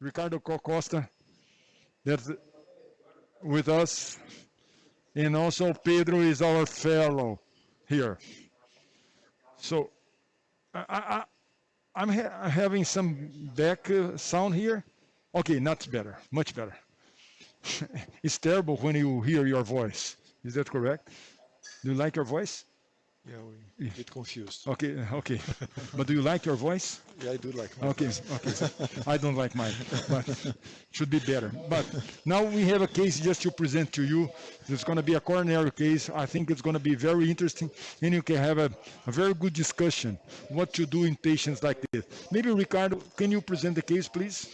Ricardo Costa, that's with us, and also Pedro is our fellow here. So I'm having some back sound here. Okay, not better, much better. It's terrible when you hear your voice. Is that correct? Do you like your voice? Yeah, we get confused. Okay, okay. But do you like your voice? Yeah, I do like my Okay, voice. okay. I don't like mine, but should be better. But now we have a case just to present to you. It's going to be a coronary case. I think it's going to be very interesting, and you can have a very good discussion what to do in patients like this. Maybe Ricardo, can you present the case, please?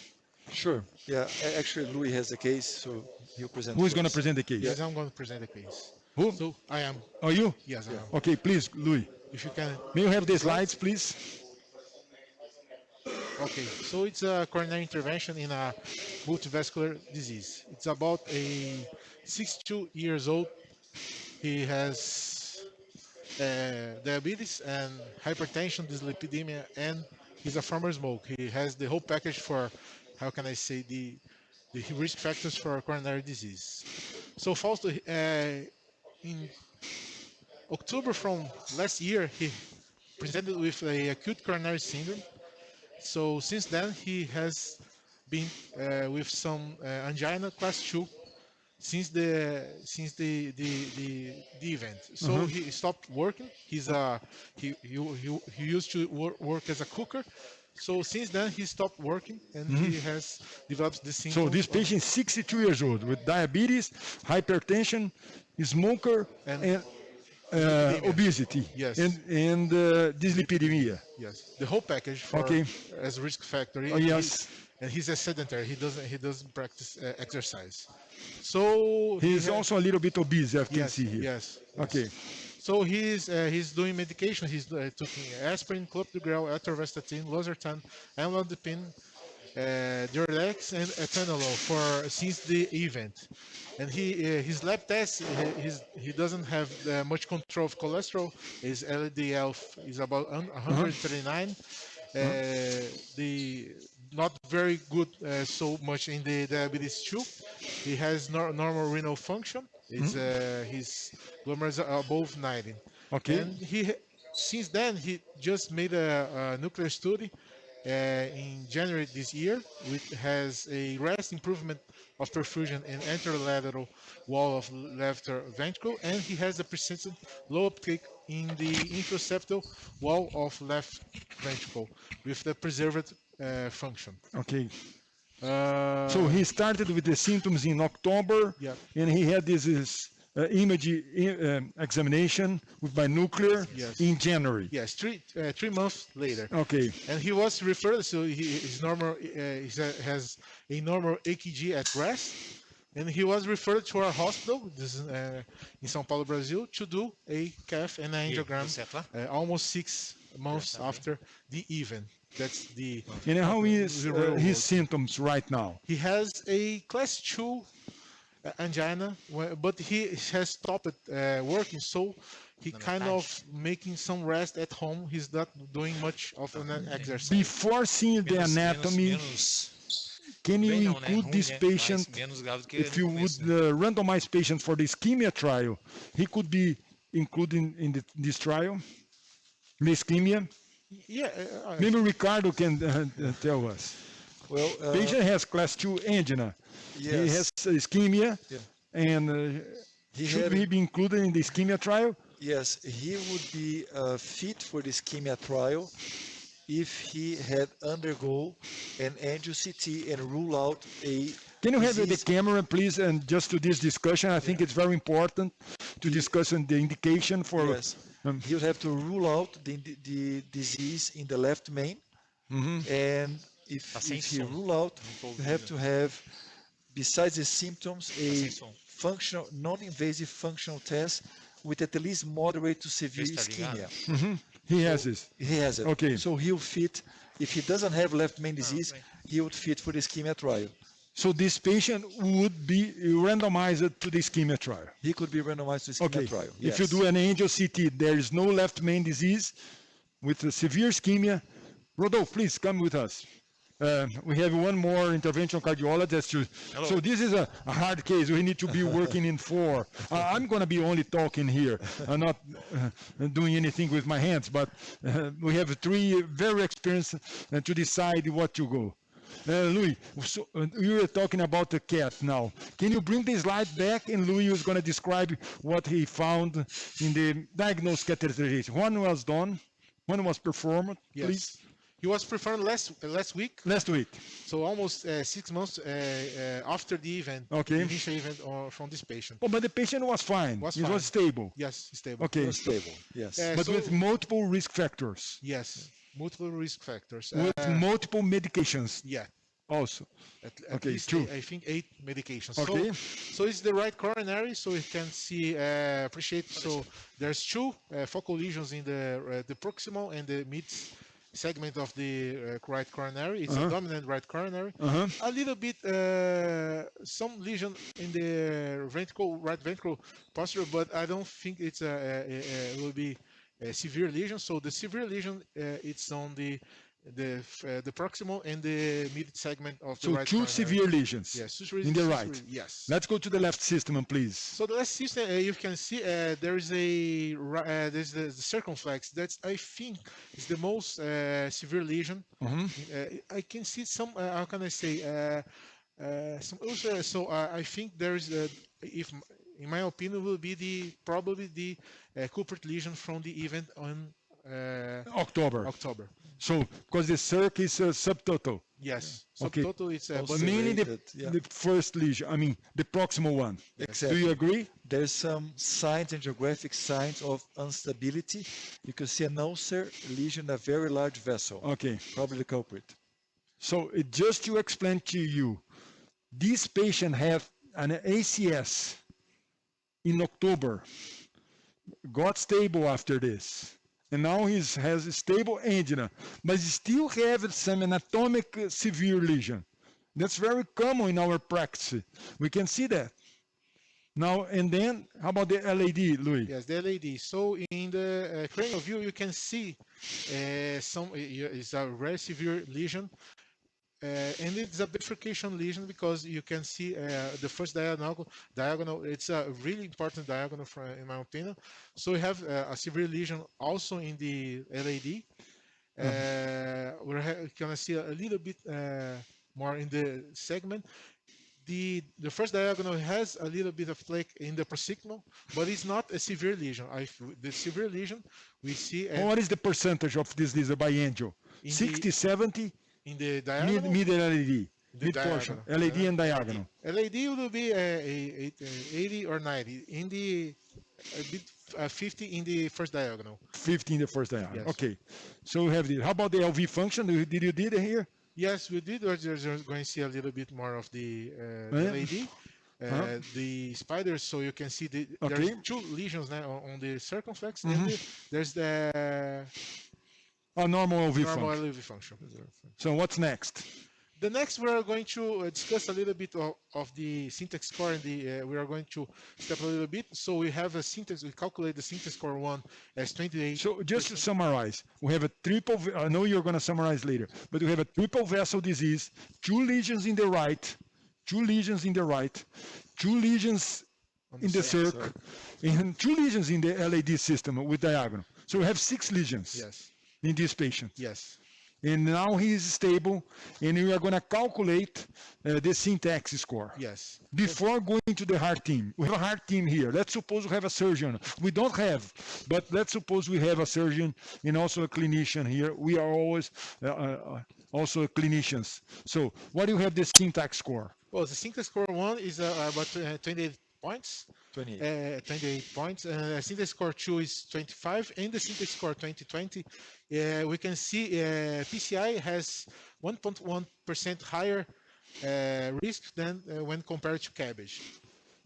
Sure. Yeah, actually, Louis has the case, so he'll present Who is going to first. present the case? Yes, I'm going to present the case. Who? So I am. Are you? Yes, I am. Okay, please, Louis. If you can. May you have the slides, please? Okay, so it's a coronary intervention in a multivascular disease. It's about a 62 years old. He has diabetes and hypertension, dyslipidemia, and he's a former smoke. He has the whole package for, how can I say, the risk factors for coronary disease. So Fausto, in October from last year, he presented with a acute coronary syndrome. So since then, he has been with some angina class 2 since the event. So he stopped working. He used to work as a cooker. So since then he stopped working and he has developed this syndrome. So this patient is 62 years old with diabetes, hypertension, smoker, and obesity. Yes. And dyslipidemia. Yes, the whole package for as risk factor. Yes. And he's a sedentary. He doesn't practice exercise. So he's also a little bit obese, I can see here. Yes. Okay. So he's doing medication. He's taking aspirin, clopidogrel, atorvastatin, losartan, amlodipine, Duralex, and atenolol for since the event. And his lab test, he doesn't have much control of cholesterol. His LDL is about 139. The not very good so much in the diabetes too. He has normal renal function. It's his glomerulus are above 90. Okay. And since then he just made a nuclear study in January this year, which has a rest improvement of perfusion in anterolateral wall of left ventricle, and he has a persistent low uptake in the introseptal wall of left ventricle with the preserved function. Okay. So he started with the symptoms in October, and he had this image examination with binuclear in January. Yes, 3 months later. Okay. And he was referred, so his normal he has a normal EKG at rest, and he was referred to our hospital, this is in São Paulo, Brazil, to do a cath and angiogram almost 6 months after the event. That's the. And how is his symptoms right now? He has a class 2 angina, but he has stopped working, so he kind of making some rest at home. He's not doing much of an exercise. Before seeing the anatomy, can you include this patient, if you would randomize patients for the ischemia trial, he could be included in this trial, the ischemia? Yeah. Maybe Ricardo can tell us. Well, patient has class 2 angina. Yes. He has ischemia, and should he be included in the ischemia trial? Yes, he would be fit for the ischemia trial if he had undergo an angio-CT and rule out a. Can you have the camera, please, and just to this discussion? I think it's very important to discuss the indication for. Yes. He would have to rule out the disease in the left main, and if he rule out, you have to have, besides the symptoms, a functional, non-invasive functional test with at least moderate to severe ischemia. He has this. He has it. Okay. So he'll fit. If he doesn't have left main disease, he would fit for the ischemia trial. So this patient would be randomized to the ischemia trial. He could be randomized to ischemia trial. Yes. If you do an angio-CT, there is no left main disease with a severe ischemia. Rodolfo, please come with us. We have one more interventional cardiologist. So this is a hard case. We need to be working in 4. I'm going to be only talking here. I'm not doing anything with my hands, but we have 3 very experienced to decide what to go. Louis, so, you were talking about the cat now. Can you bring the slide back? And Louis is going to describe what he found in the diagnosed catheterization. One was done, one was performed, please. He was performed last week. Last week. So almost 6 months after the event, the initial event from this patient. Oh, but the patient was fine. Was he fine. was stable. Yes, stable. Okay. It was stable, yes. But so, with multiple risk factors. Yes, multiple risk factors. With multiple medications. Yeah. Also. At least, 2. I think 8 medications. Okay. So it's the right coronary, so you can see, appreciate. So there's 2 focal lesions in the proximal and the mid segment of the right coronary. It's a dominant right coronary. A little bit, some lesion in the right ventricle posterior, but I don't think it's will be a severe lesion. So the severe lesion, it's on the proximal and the mid segment of the right So 2 coronary. severe lesions in the right. Yes. Let's go to the left system, please. So the left system, you can see there is there's the circumflex. That's, I think, is the most severe lesion. I can see some, how can I say, some ulcer. So I think there is, if in my opinion, will be probably the culprit lesion from the event on October. So, because the circ is subtotal. Yes. Okay. Subtotal, it's But mainly the first lesion, I mean, the proximal one. Exactly. Do you agree? There's some signs, angiographic signs of instability. You can see an ulcer lesion, a very large vessel. Okay. Probably the culprit. So, just to explain to you, this patient had an ACS in October, got stable after this. And now he has a stable angina, but he still have some anatomic severe lesion. That's very common in our practice. We can see that. Now, and then, how about the LAD, Louis? Yes, the LAD. So in the cranial view, you can see it's a very severe lesion. And it's a bifurcation lesion because you can see the first diagonal. It's a really important diagonal, in my opinion. So we have a severe lesion also in the LAD. We're gonna see a little bit more in the segment. The first diagonal has a little bit of flake in the proximal, but it's not a severe lesion. The severe lesion we see. What is the percentage of this lesion by angio? 60, 70? In the diagonal? Mid LAD. Mid portion. LAD and diagonal. LAD will be 80 or 90. In the a bit 50 in the first diagonal. 50 in the first diagonal. Yes. Okay. So we have this. How about the LV function? Did you did it here? Yes, we did. We're going to see a little bit more of the LAD. The spiders, so you can see there's 2 lesions now on the circumflex, and there's the normal LV function. So what's next? The next, we are going to discuss a little bit of the syntax score, and we are going to step a little bit. So we have a syntax. We calculate the syntax score 1 as 28. So just to summarize, we have a triple. I know you're going to summarize later, but we have a triple vessel disease, 2 lesions in the right, 2 lesions in the right, 2 lesions in the circ, and 2 lesions in the LAD system with diagonal. So we have 6 lesions. Yes. In this patient. Yes. And now he is stable, and we are going to calculate the syntax score. Yes. Before going to the heart team. We have a heart team here. Let's suppose we have a surgeon. We don't have, but let's suppose we have a surgeon and also a clinician here. We are always also clinicians. So what do you have the syntax score? Well, the syntax score 1 is about 28 points. 28 points. Syntax score 2 is 25, and the syntax score 2020, we can see PCI has 1.1% higher risk than when compared to cabbage.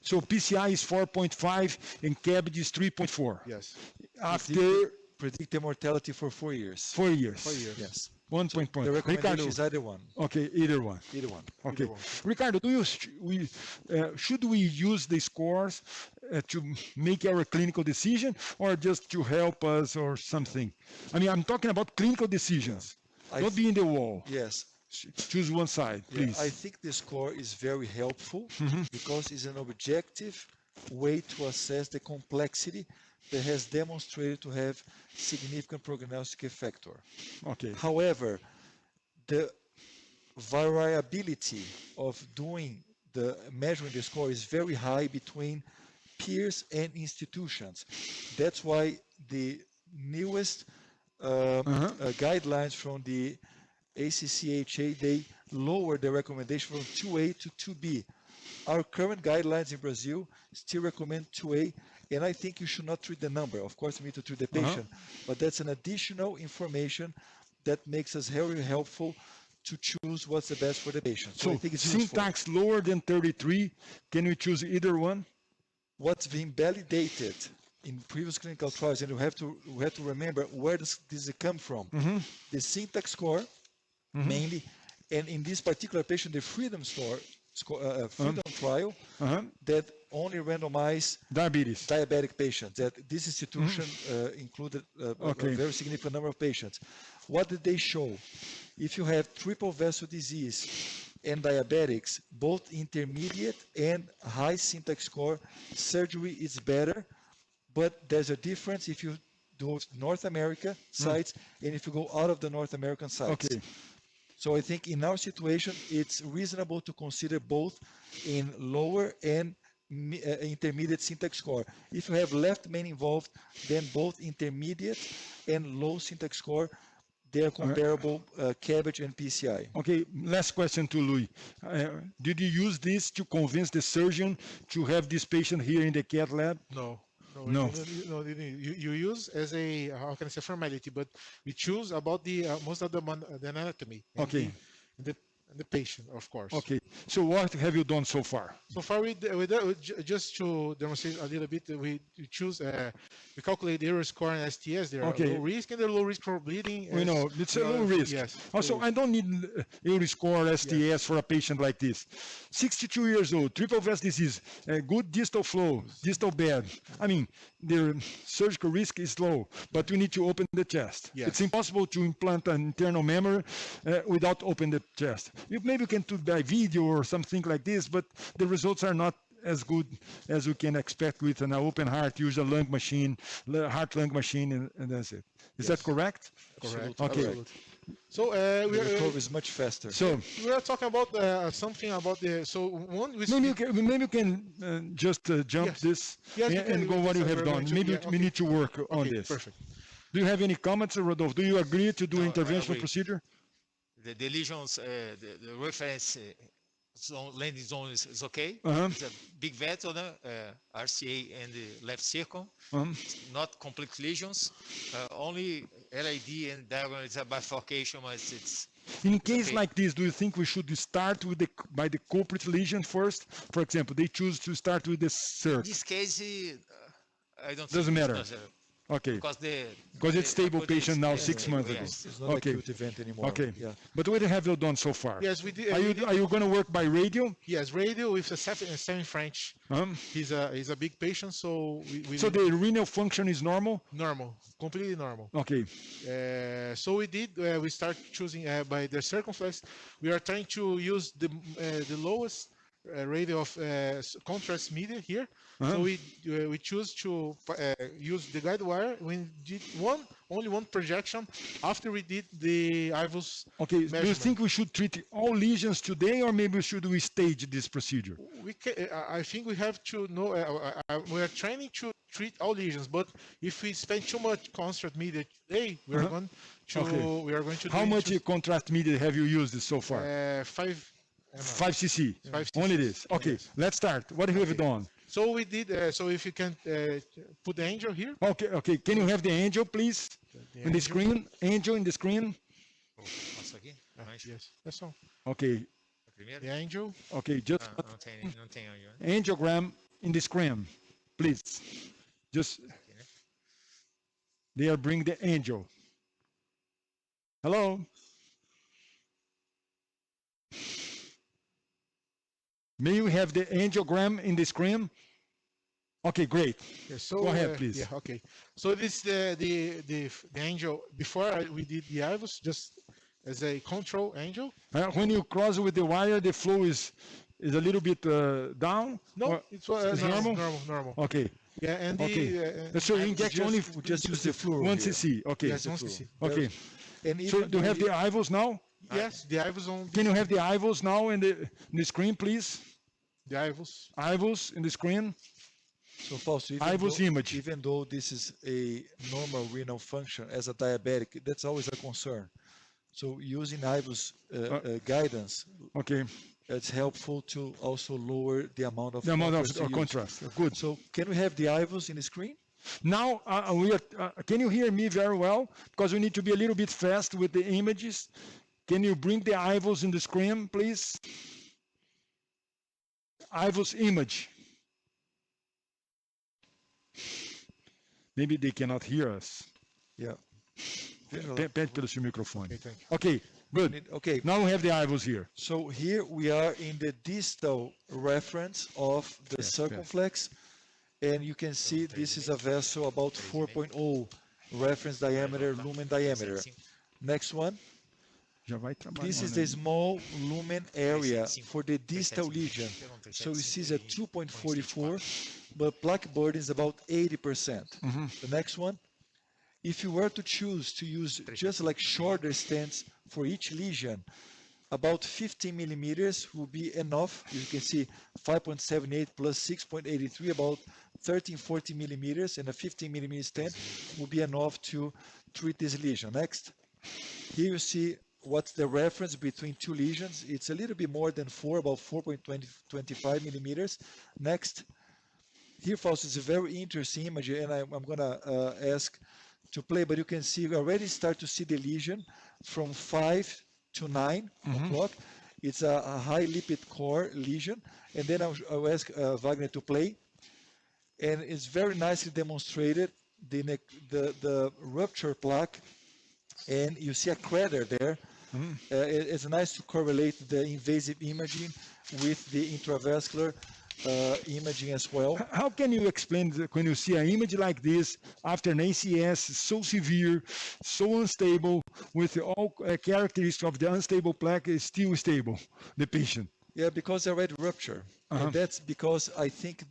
So PCI is 4.5 and cabbage is 3.4. Yes. After predicted mortality for 4 years. 4 years. 4 years. Yes. 1 point. The recommendation is either one. Okay, either one. Either one. Okay, Either one. Ricardo, should we use the scores to make our clinical decision, or just to help us or something? I mean, I'm talking about clinical decisions. Don't be in the wall. Yes. Choose one side, please. I think the score is very helpful because it's an objective way to assess the complexity that has demonstrated to have significant prognostic factor. Okay. However, the variability of doing the measuring the score is very high between peers and institutions. That's why the newest guidelines from the ACCHA, they lower the recommendation from 2A to 2B. Our current guidelines in Brazil still recommend 2A, and I think you should not treat the number. Of course, you need to treat the patient, but that's an additional information that makes us very helpful to choose what's the best for the patient. So I think it's syntax lower than 33, can we choose either one? What's been validated in previous clinical trials, and we have to remember where does this come from. The syntax score, mainly, and in this particular patient, the freedom trial that only randomized diabetic patients. That this institution included a very significant number of patients. What did they show? If you have triple vessel disease and diabetics, both intermediate and high syntax score, surgery is better, but there's a difference if you do North America sites and if you go out of the North American sites. Okay. So I think in our situation, it's reasonable to consider both in lower and intermediate syntax score. If you have left main involved, then both intermediate and low syntax score, they are comparable, CABG and PCI. Okay, last question to Louis. Did you use this to convince the surgeon to have this patient here in the cath lab? No. No. You use as a, how can I say, formality, but we choose about the most of the anatomy. Okay. The patient, of course. Okay. So what have you done so far? So far, just to demonstrate a little bit, we choose, we calculate the error score and STS. There are low risk and they're low risk for bleeding. We know, it's a low risk. Yes. Also, I don't need error score, STS for a patient like this. 62 years old, triple vessel disease, good distal flow, distal bed. I mean, the surgical risk is low, but we need to open the chest. Yes. It's impossible to implant an internal memory without opening the chest. Maybe you can do by video or something like this, but the results are not as good as we can expect with an open heart, use a lung machine, heart-lung machine, and that's it. Is that correct? Correct. Okay. Absolutely. So the curve is much faster. So we are talking about something about the. So one. Maybe you can just jump this and go what you have done. Maybe we need to work on this. Perfect. Do you have any comments, Rodolfo? Do you agree to do interventional procedure? The lesions, the reference zone, landing zone is okay. It's a big vessel, RCA and the left circle. Not complete lesions. Only LID and diagonal is a bifurcation, but it's. In case like this, do you think we should start with by the culprit lesion first? For example, they choose to start with the circ. In this case, I don't. Doesn't matter. Okay. Because it's stable patient now 6 months ago. It's not an acute event anymore. Okay. Yeah. But what have you done so far? Yes, we did. Are you going to work by radio? Yes, radio with a seven French. He's a big patient, so we. So the renal function is normal? Normal, completely normal. Okay. So we did. We start choosing by the circumflex. We are trying to use the lowest radio of contrast media here. So we choose to use the guide wire. We did only one projection after we did the IVUS. Okay. Do you think we should treat all lesions today, or maybe should we stage this procedure? I think we have to know. We are trying to treat all lesions, but if we spend too much contrast media today, we are going to. We are going to. How much contrast media have you used so far? 5 cc. 5 cc. Only this. Okay. Yes. Let's start. What have you done? So we did. So if you can put the angel here. Okay. Can you have the angel, please? In the screen. Angel in the screen. Posso aqui? Yes. That's all. Okay. The angel. Okay. Just Não tem aí, né? angiogram in the screen, please. Just. They are bringing the angel. Hello. May you have the angiogram in the screen? Okay, great. Yes, so, go ahead, please. Yeah, okay. So this the angel before we did the IVUS. Just as a control angel. When you cross with the wire, the flow is a little bit down? No, Or it's normal? normal. Okay. Yeah, and Okay. the So you inject only we just use the fluoro 1 here. cc. Okay. yes, 1 cc. Okay. And So even do you have the IVUS now? Yes, the IVUS on Can you have the IVUS now in the screen, please? the IVUS. IVUS in the screen. So Fausto, IVUS image. even though this is a normal renal function as a diabetic, that's always a concern. So using IVUS guidance, Okay. it's helpful to also lower the amount of The amount contrast of used. contrast. Good. So can we have the IVUS in the screen? Now we are. Can you hear me very well? Because we need to be a little bit fast with the images. Can you bring the IVUS in the screen, please? IVUS image. Maybe they cannot hear us. Yeah. Pede pelo seu microfone. Okay, thank you. Okay, good. Okay. Now we have the IVUS here. So here we are in the distal reference of the circumflex, and you can see this is a vessel about 4.0 reference diameter, lumen diameter. Next one. Já vai trabalhar. This is the small lumen area for the distal lesion. So you see it's at 2.44, but plaque burden is about 80%. The next one. If you were to choose to use just like shorter stents for each lesion, about 15 millimeters will be enough. You can see 5.78 plus 6.83, about 13-14 millimeters, and a 15 millimeter stent will be enough to treat this lesion. Next. Here you see what's the reference between two lesions. It's a little bit more than 4, about 4.25 millimeters. Next. Here, Fausto, is a very interesting image, and I'm going to ask to play, but you can see we already start to see the lesion from 5 to 9 o'clock. It's a high lipid core lesion, and then I'll ask Wagner to play, and it's very nicely demonstrated the rupture plaque, and you see a crater there. It's nice to correlate the invasive imaging with the intravascular imaging as well. How can you explain when you see an image like this after an ACS so severe, so unstable, with all characteristics of the unstable plaque is still stable, the patient? Yeah, because they already rupture, and that's because I think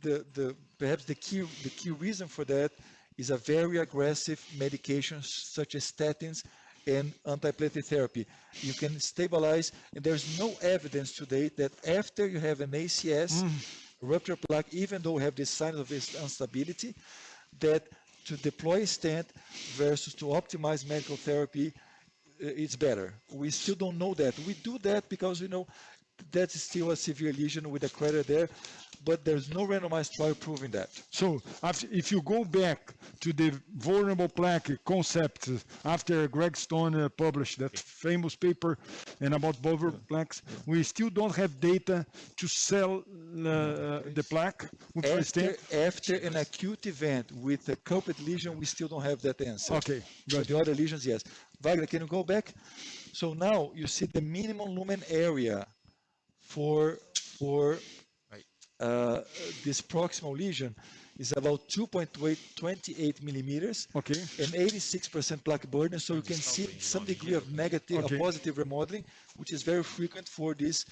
perhaps the key reason for that is a very aggressive medication such as statins and antiplatelet therapy. You can stabilize, and there's no evidence today that after you have an ACS rupture plaque, even though we have the signs of this instability, that to deploy a stent versus to optimize medical therapy, it's better. We still don't know that. We do that because that's still a severe lesion with a crater there, but there's no randomized trial proving that. So if you go back to the vulnerable plaque concept after Greg Stone published that famous paper and about vulnerable plaques, we still don't have data to sell the plaque with the stent. After an acute event with a culprit lesion, we still don't have that answer. Okay, good. But the other lesions, yes. Wagner, can you go back? So now you see the minimum lumen area for this proximal lesion is about 2.28 millimeters, Okay. and 86% plaque burden. So you can see some degree of negative or positive remodeling, which is very frequent for these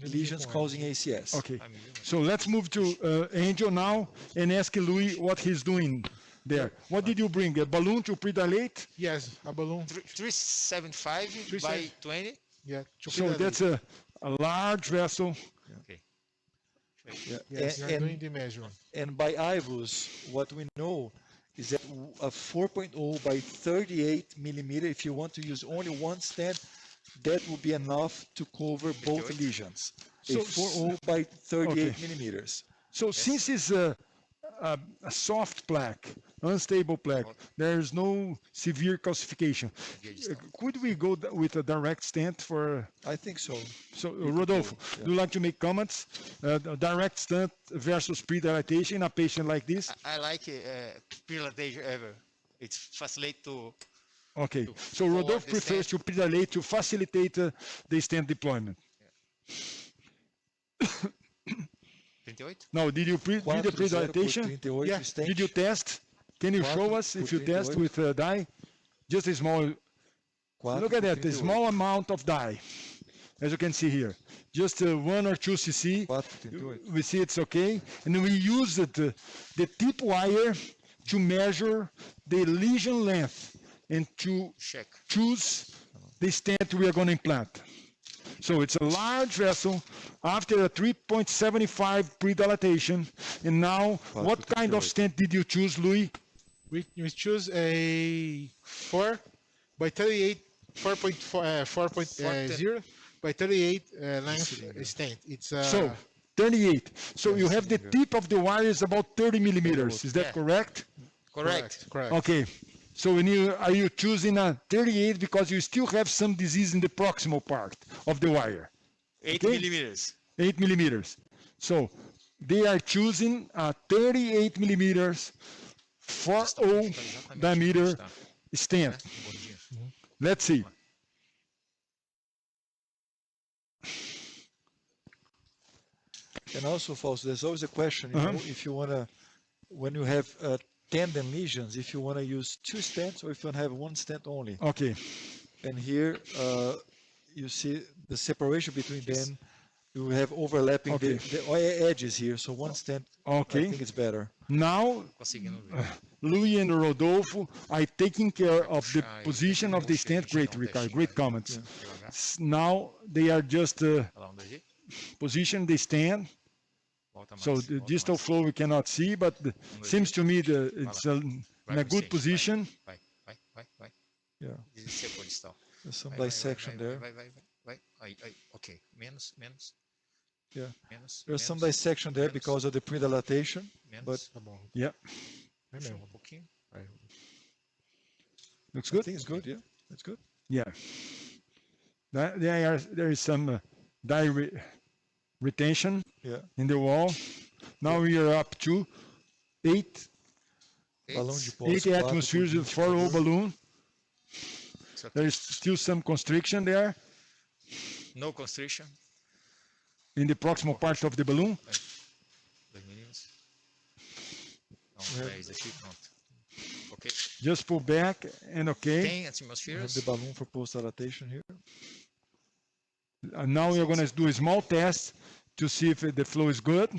lesions causing ACS. Okay. So let's move to Angel now and ask Louis what he's doing there. What did you bring? A balloon to predilate? Yes, a balloon. 375 by 20. Yeah. So that's a large vessel. Okay. Yeah. Yes, you're doing the measurement. And by IVUS, what we know is that a 4.0 by 38 millimeter, if you want to use only one stent, that will be enough to cover both lesions. A 4.0 by 38 millimeters. So since it's a soft plaque, unstable plaque, there is no severe calcification. Could we go with a direct stent for? I think so. So Rodolfo, do you like to make comments? Direct stent versus pre-dilatation in a patient like this? I like pre-dilatation ever. It's facilitate to. Okay. So Rodolfo prefers to predilate to facilitate the stent deployment. 28? Now, did you did the pre-dilatation? Yeah. Did you test? Can you show us if you test with dye? Just a small Look at that, the small amount of dye, as you can see here. Just 1 or 2 cc. We see it's okay. And we use the tip wire to measure the lesion length and to choose the stent we are going to implant. So it's a large vessel after a 3.75 pre-dilatation. And now, what kind of stent did you choose, Louis? We choose a 4 by 38, 4.0 by 38 length stent. It's so 38. So you have the tip of the wire is about 30 millimeters. Is that correct? Correct. Okay. So are you choosing a 38 because you still have some disease in the proximal part of the wire? 8 millimeters. 8 millimeters. So they are choosing a 38 millimeters 4.0 diameter stent. Let's see. And also, Fausto, there's always a question, you know, if you want to, when you have tendon lesions, if you want to use 2 stents or if you want to have 1 stent only. Okay. And here you see the separation between them. You have overlapping the edges here, so 1 stent, okay. I think it's better. Now, Louis and Rodolfo are taking care of the position of the stent. Great, Ricardo, great comments. Now they are just position the stent. So the distal flow we cannot see, but seems to me it's in a good position. Yeah. There's some dissection there. Okay, menos. Yeah. There's some dissection there because of the pre-dilatation, but yeah. Looks good. I think it's good. Yeah, it's good. Yeah. There is some dye retention in the wall. Now we are up to 8 atmospheres of 4.0 balloon. There is still some constriction there. No constriction. In the proximal part of the balloon. Okay. Just pull back and okay. 10 atmospheres. The balloon for post-dilatation here. And now we are going to do a small test to see if the flow is good.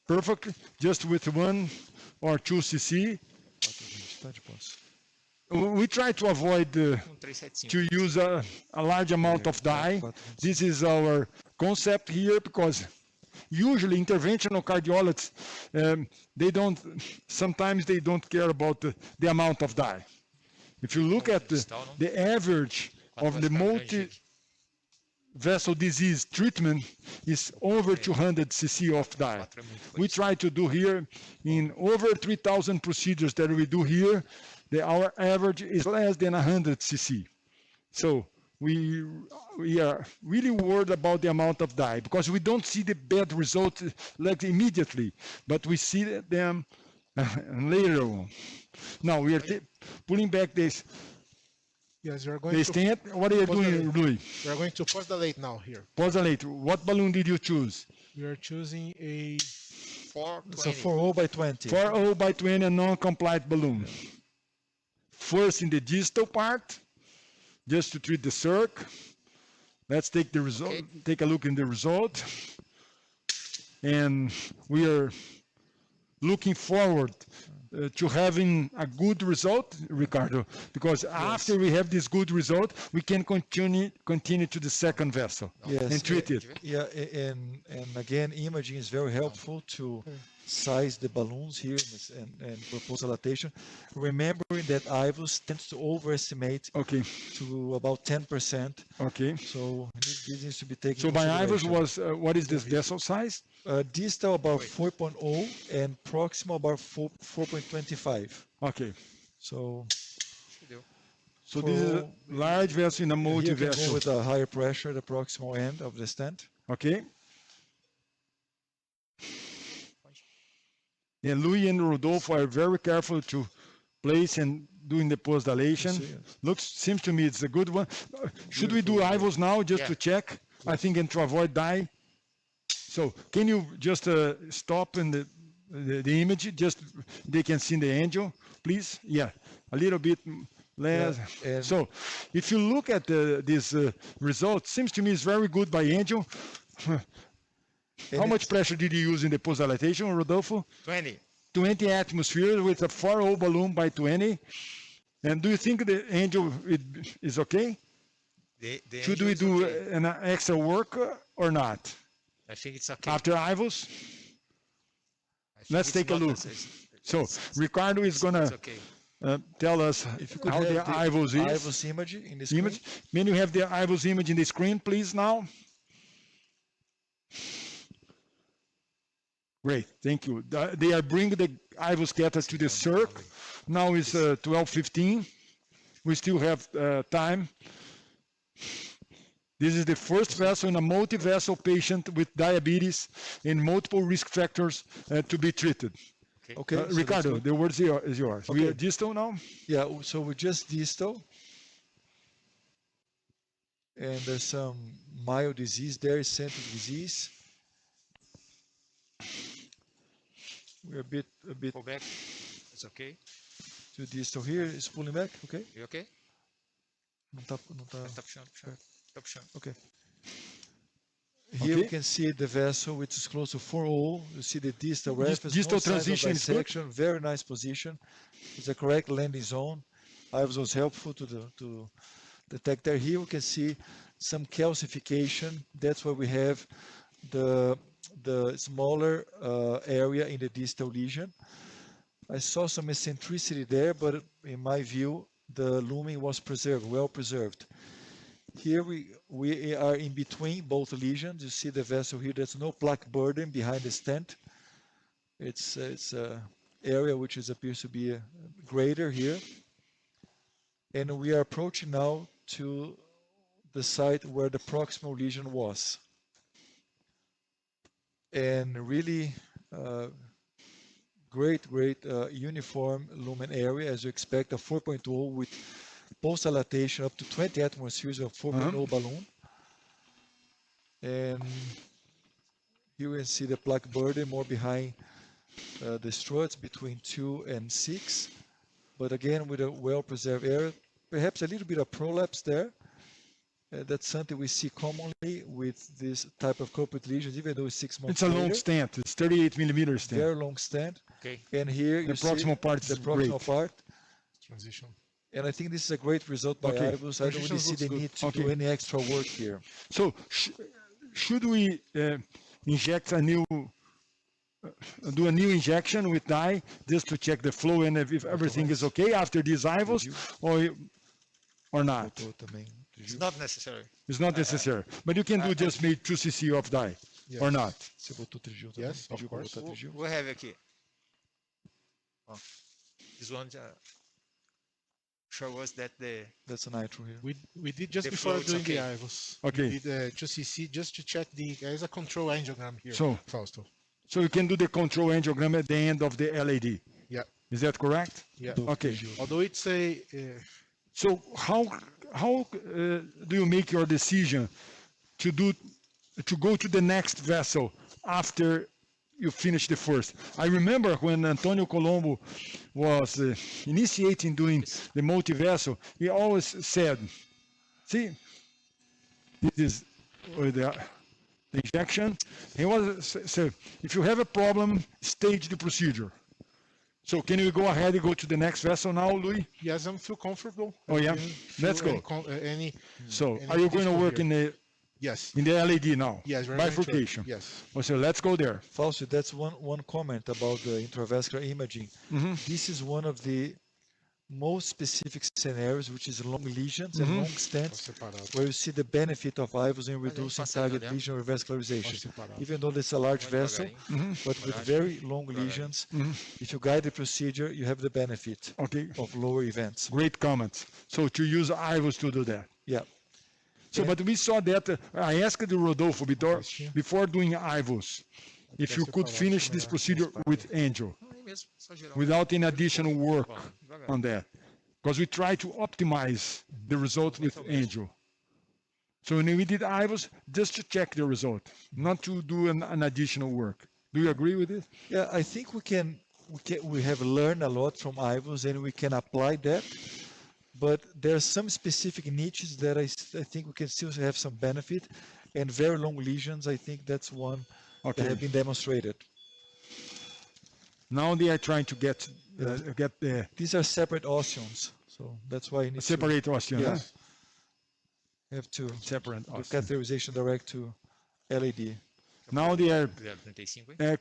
Perfect. Just with 1 or 2 cc. We try to avoid to use a large amount of dye. This is our concept here because usually interventional cardiologists, sometimes they don't care about the amount of dye. If you look at the average of the multi-vessel disease treatment is over 200 cc of dye. We try to do here in over 3,000 procedures that we do here. Our average is less than 100 cc. So we are really worried about the amount of dye because we don't see the bad results like immediately, but we see them later on. Now we are pulling back this. Yes, we are going the stent. What are you doing, Louis? We are going to post-dilate now here. Post-dilate. What balloon did you choose? We are choosing a 4.0 by 20. 4.0 by 20 non-compliant balloon. First in the distal part, just to treat the circ. Let's take the result. Take a look in the result. And we are looking forward to having a good result, Ricardo, because after we have this good result, we can continue to the second vessel and treat it. Yeah, and again, imaging is very helpful to size the balloons here and for post-dilatation. Remembering that IVUS tends to overestimate to about 10%. Okay. So this needs to be taken. So by IVUS was what is this vessel size? Distal about 4.0 and proximal about 4.25. Okay. So this is a large vessel in a multi-vessel. With a higher pressure, the proximal end of the stent. Okay. And Louis and Rodolfo are very careful to place and doing the post-dilation. Seems to me it's a good one. Should we do IVUS now just to check? I think and to avoid dye. So can you just stop in the image, just they can see the angel, please? Yeah, a little bit and So, if you look at this result, seems to me it's very good by Angel. How much pressure did you use in the post-dilatation, Rodolfo? 20. 20 atmospheres with a 4O balloon by 20. And do you think the Angel is okay? The Should Angel we is do okay. an extra work or not? I think it's okay. After IVUS? I think Let's it's take a not look. necessary. So, Ricardo is going It's to okay. tell us if you could how have the the IVUS is. IVUS image in the screen. Image. When you have the IVUS image in the screen, please, now. Great, thank you. They are bringing the IVUS catheter to the circ. Now it's 12:15. We still have time. This is the first vessel in a multi-vessel patient with diabetes and multiple risk factors to be treated. Okay, so Ricardo, the word is yours. We Okay. are distal now? yeah, so we're just distal, and there's some mild disease there, central disease. We're a bit Pull back. It's okay. too distal here. It's pulling back. Okay. You okay? Não tá. Tá puxando, puxando. Tá puxando. Okay. Here we Okay. can see the vessel, which is close to 4O. You see the distal reference, distal no signs of transition is good. dissection, very nice position. It's a correct landing zone. IVUS was helpful to detect there. Here we can see some calcification. That's why we have the smaller area in the distal lesion. I saw some eccentricity there, but in my view, the lumen was preserved, well preserved. Here we are in between both lesions. You see the vessel here. There's no plaque burden behind the stent. It's a area which appears to be greater here, and we are approaching now to the site where the proximal lesion was, and really great uniform lumen area as you expect, a 4.0 with post-dilatation up to 20 atmospheres of 4.0 balloon. And here we can see the plaque burden more behind the struts between 2 and 6. But again, with a well-preserved area, perhaps a little bit of prolapse there. That's something we see commonly with this type of corporate lesions, even though it's 6 months It's a long later. stent. It's 38 millimeter stent. Very long stent. Okay. And here The you see proximal part the is proximal great. part. Transition. And I think this is a great result by Okay. IVUS. I don't really see the Transition need to looks do good. any extra work here. So, should we inject a new, do a new injection with dye just to check the flow and if everything is okay after these IVUS, or not? Botou também. It's not necessary. It's not necessary. But you can do just maybe 2 cc of dye, or not. Você botou trigil também? Yes, of Pediu pra course. botar trigil? We'll have aqui. Oh, this one show us that the That's a nitro here. We did just The before flow is doing okay. the IVUS. Okay. We did 2cc just to check there's a control angiogram here. So- Fausto. So you can do the control angiogram at the end of the LAD. Yeah. Is that correct? Yeah. Okay. Although it's a So how do you make your decision to go to the next vessel after you finish the first? I remember when Antonio Colombo was initiating doing the multi-vessel, he always said, see, this is the injection. He was said, if you have a problem, stage the procedure. So can you go ahead and go to the next vessel now, Louis? yes, I feel comfortable. Oh, yeah? I didn't Let's feel go. Any So any are you going to difficult work here. in Yes. the LAD now? Yes. We're going to- Bifurcation. Yes. Oh, so let's go there. Fausto, that's one comment about the intravascular imaging. This is one of the most specific scenarios, which is long lesions and long stents, Separado. where you see the benefit of IVUS in reducing passa target devagar. lesion revascularization. Separado. Even though it's a large Vai vessel, devagarinho. but with very long lesions, if you guide the procedure, you have the benefit Okay. of lower events. Great comments. So to use IVUS to do that. Yeah. So, but we saw that, I asked Rodolfo before doing IVUS, if you could finish this procedure with Angel, Aí mesmo, só girar. without any additional work Ó, devagar. on that. Because we try to optimize the result with Angel. So when we did IVUS, just to check the result, not to do an additional work. Do you agree with it? Yeah, I think we have learned a lot from IVUS and we can apply that. but there are some specific niches that I think we can still have some benefit, and very long lesions, I think that's one that have been demonstrated. Now they are trying to get the These are separate osteons, so that's why you need separate osteon. to, Huh? yes, have to Separate do osteon. catheterization direct to LED. Now they are. 35, hein?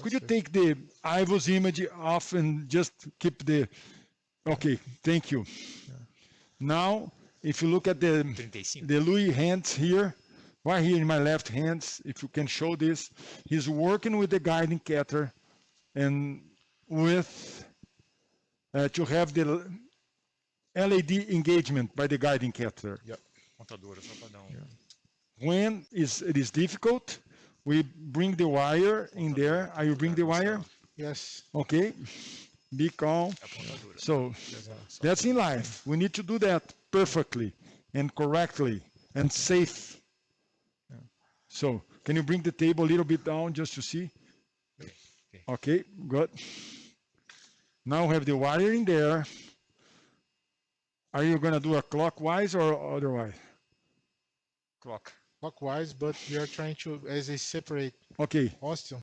Could you take the IVUS image off and just keep the? Okay, thank you. Now, if you look at the 35. Louis hands here, right here in my left hands, if you can show this, he's working with the guiding catheter and with to have the LED engagement by the guiding catheter. Montadora, só para dar When it is difficult, we bring the wire in there. Are you bring the wire? Yes. Okay. Be calm. So that's in life. We need to do that perfectly and correctly and safe. So can you bring the table a little bit down just to see? Okay, good. Now we have the wire in there. Are you going to do a clockwise or otherwise? Clockwise, but we are trying to, as a separate Okay, osteon,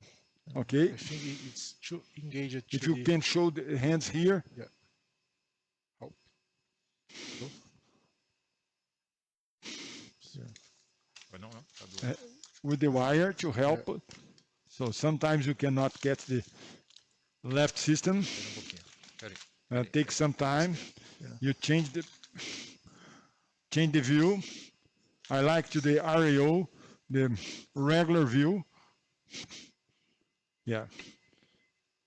okay. I think it's too engaged. If you can show the hands here. Yeah. Oh. Não, tá doendo. With the wire to help. So sometimes you cannot get the left system. Espera pouquinho. Take some time. You change the view. I like to the RAO, the regular view. Yeah.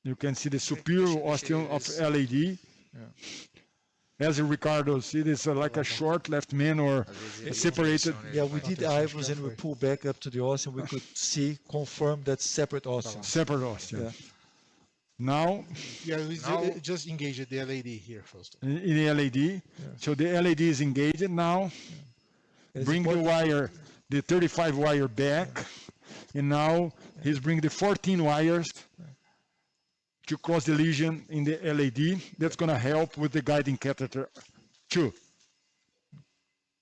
You can see the superior osteon of LED. As Ricardo see, this like a short left main or separated. Yeah, we did IVUS and we pull back up to the osteon. We could confirm that separate osteon. Separate osteon. Yeah. Now, we just engaged the LED here first. in the LED, so the LED is engaged now. Bring the wire, the 35 wire back, and now he's bringing the 14 wires to cross the lesion in the LED. That's going to help with the guiding catheter too.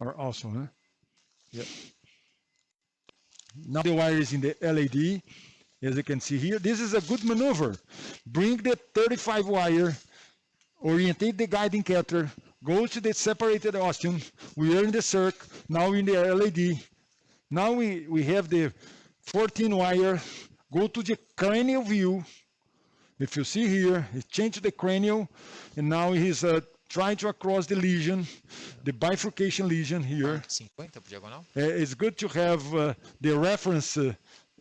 Or also, huh? Yep. Now the wire is in the LED, as you can see here. This is a good maneuver. Bring the 35 wire, orientate the guiding catheter, go to the separated osteon. We are in the circ, now in the LED. Now we have the 14 wire, go to the cranial view. If you see here, he changed the cranial, and now he's trying to cross the lesion, the bifurcation lesion here. 50 por diagonal? It's good to have the reference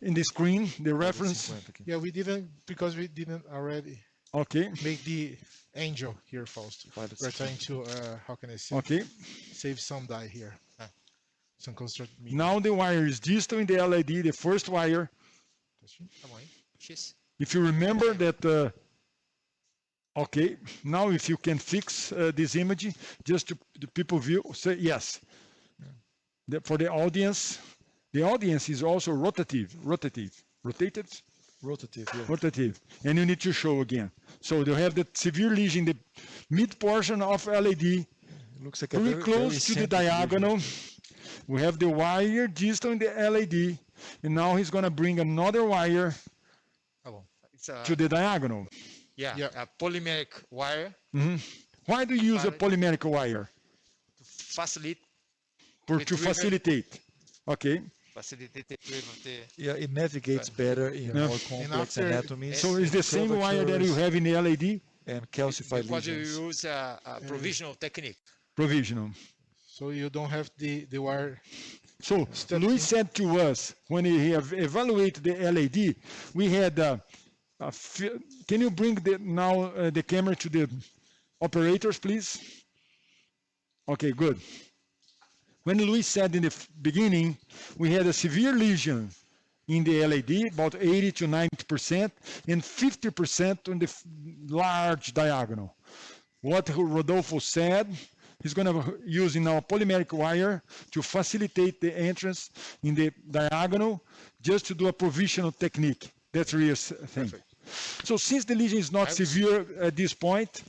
in the screen, the reference. Yeah, we didn't, because we didn't already Okay, make the angel here first. We're trying to, how can I say, okay. save some dye here. Some construct media. Now the wire is distal in the LED, the first wire. Tá bom, hein? X. If you remember that, okay, now if you can fix this image, just to the people view, say yes. For the audience is also rotated, Rotative, yeah. rotative, and you need to show again. So you have the severe lesion, the mid portion of LED, It looks like very close to the diagonal. We have the wire distal in the LED, and now he's going to bring another wire Tá bom. It's to the diagonal. a polymeric wire Why do you use a polymeric wire? to facilitate To facilitate. Okay. Yeah, it navigates better in more complex after- anatomies. So it's the same wire that you have in the LED? And calcified because you lesions. use a provisional technique. Provisional. So you don't have the wire. So Luis said to us, when he evaluated the LED, we had can you bring the camera to the operators, please? Okay, good. When Luis said in the beginning, we had a severe lesion in the LED, about 80 to 90%, and 50% on the large diagonal. What Rodolfo said, he's going to use now a polymeric wire to facilitate the entrance in the diagonal, just to do a provisional technique. That's a real thing. So since the lesion is not severe at this point,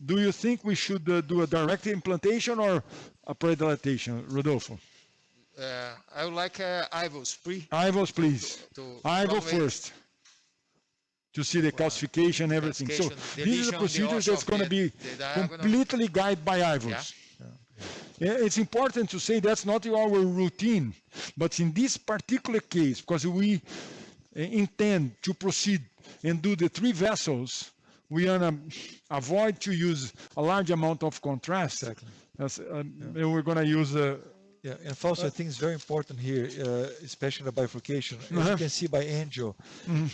do you think we should do a direct implantation or a pre-dilatation, Rodolfo? I would like IVUS, IVUS, please. to IVUS evaluate first, to see the calcification, everything. So calcification, the this is a lesion, the procedure os that's of going to be the diagonal. completely guided by IVUS. It's important to say that's not our routine, but in this particular case, because we intend to proceed and do the 3 vessels, we want to avoid to use a large amount of contrast. Exactly. And we're going to use Yeah, and Fausto, I think it's very important here, especially the bifurcation. As you can see by angio,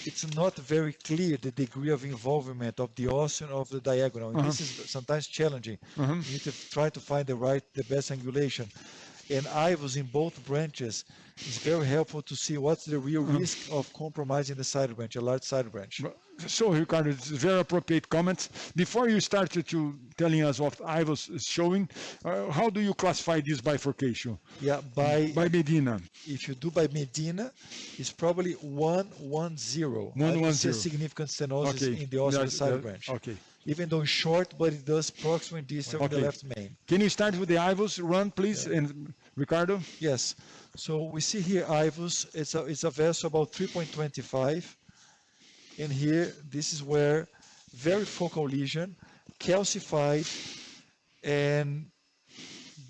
it's not very clear the degree of involvement of the ostium of the diagonal. And this is sometimes challenging. You need to try to find the best angulation. And IVUS in both branches is very helpful to see what's the real risk of compromising the side branch, a large side branch. So, Ricardo, it's very appropriate comments. Before you started to telling us what IVUS is showing, how do you classify this bifurcation? Yeah, by Medina. If you do by Medina, it's probably 110. 110. Significant stenosis in the ostium of the side branch. Okay. Even though it's short, but it does proximal distal in the left main. Can you start with the IVUS run, please, and Ricardo? Yes. So we see here IVUS. It's a vessel about 3.25. And here, this is where very focal lesion, calcified, and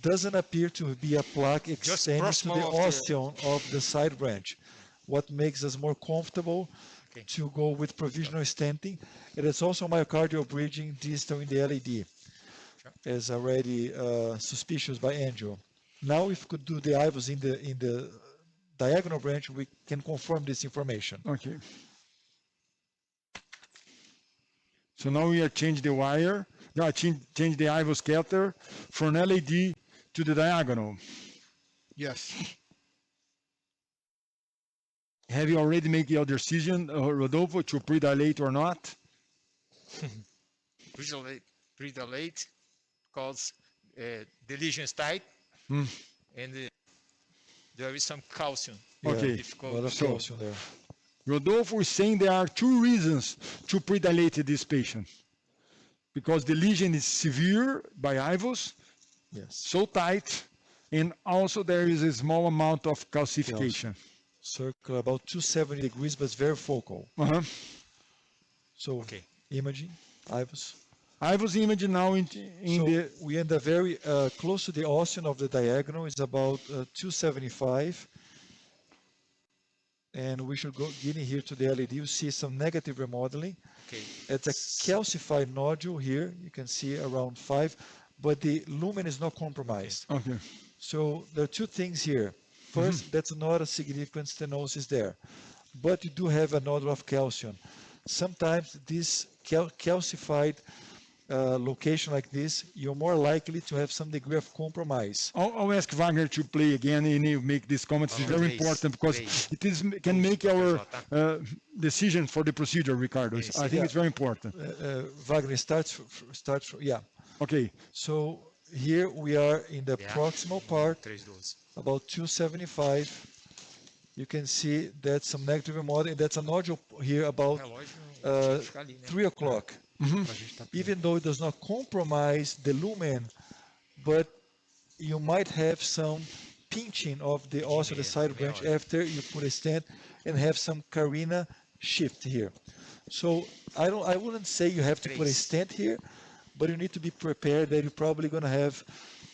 doesn't appear to be a plaque extending to the ostium of the side branch. What makes us more comfortable to go with provisional stenting. And it's also myocardial bridging distal in the LAD, as already suspicious by angio. Now, if we could do the IVUS in the diagonal branch, we can confirm this information. Okay. So now we are changing the wire, change the IVUS catheter from LAD to the diagonal. Yes. Have you already made your decision, Rodolfo, to predilate or not? Predilate, because the lesion is tight, and there is some calcium. Okay. A lot of calcium there. Rodolfo is saying there are 2 reasons to predilate this patient. Because the lesion is severe by IVUS, so tight, and also there is a small amount of calcification. Circle about 270 degrees, but it's very focal. So imaging, IVUS. IVUS imaging now we end up very close to the ostium of the diagonal. It's about 275. And we should go getting here to the LAD. You see some negative remodeling. It's a calcified nodule here. You can see around 5, but the lumen is not compromised. Okay. So there are 2 things here. First, that's not a significant stenosis there, but you do have a nodule of calcium. Sometimes this calcified location like this, you're more likely to have some degree of compromise. I'll ask Wagner to play again and he'll make these comments. It's very important because it can make our decision for the procedure, Ricardo. I think it's very important. Wagner starts yeah. Okay. So here we are in the proximal part, about 275. You can see that's some negative remodeling. That's a nodule here about 3 o'clock. Even though it does not compromise the lumen, but you might have some pinching of the ostium of the side branch after you put a stent and have some carina shift here. So I wouldn't say you have to put a stent here, but you need to be prepared that you're probably going to have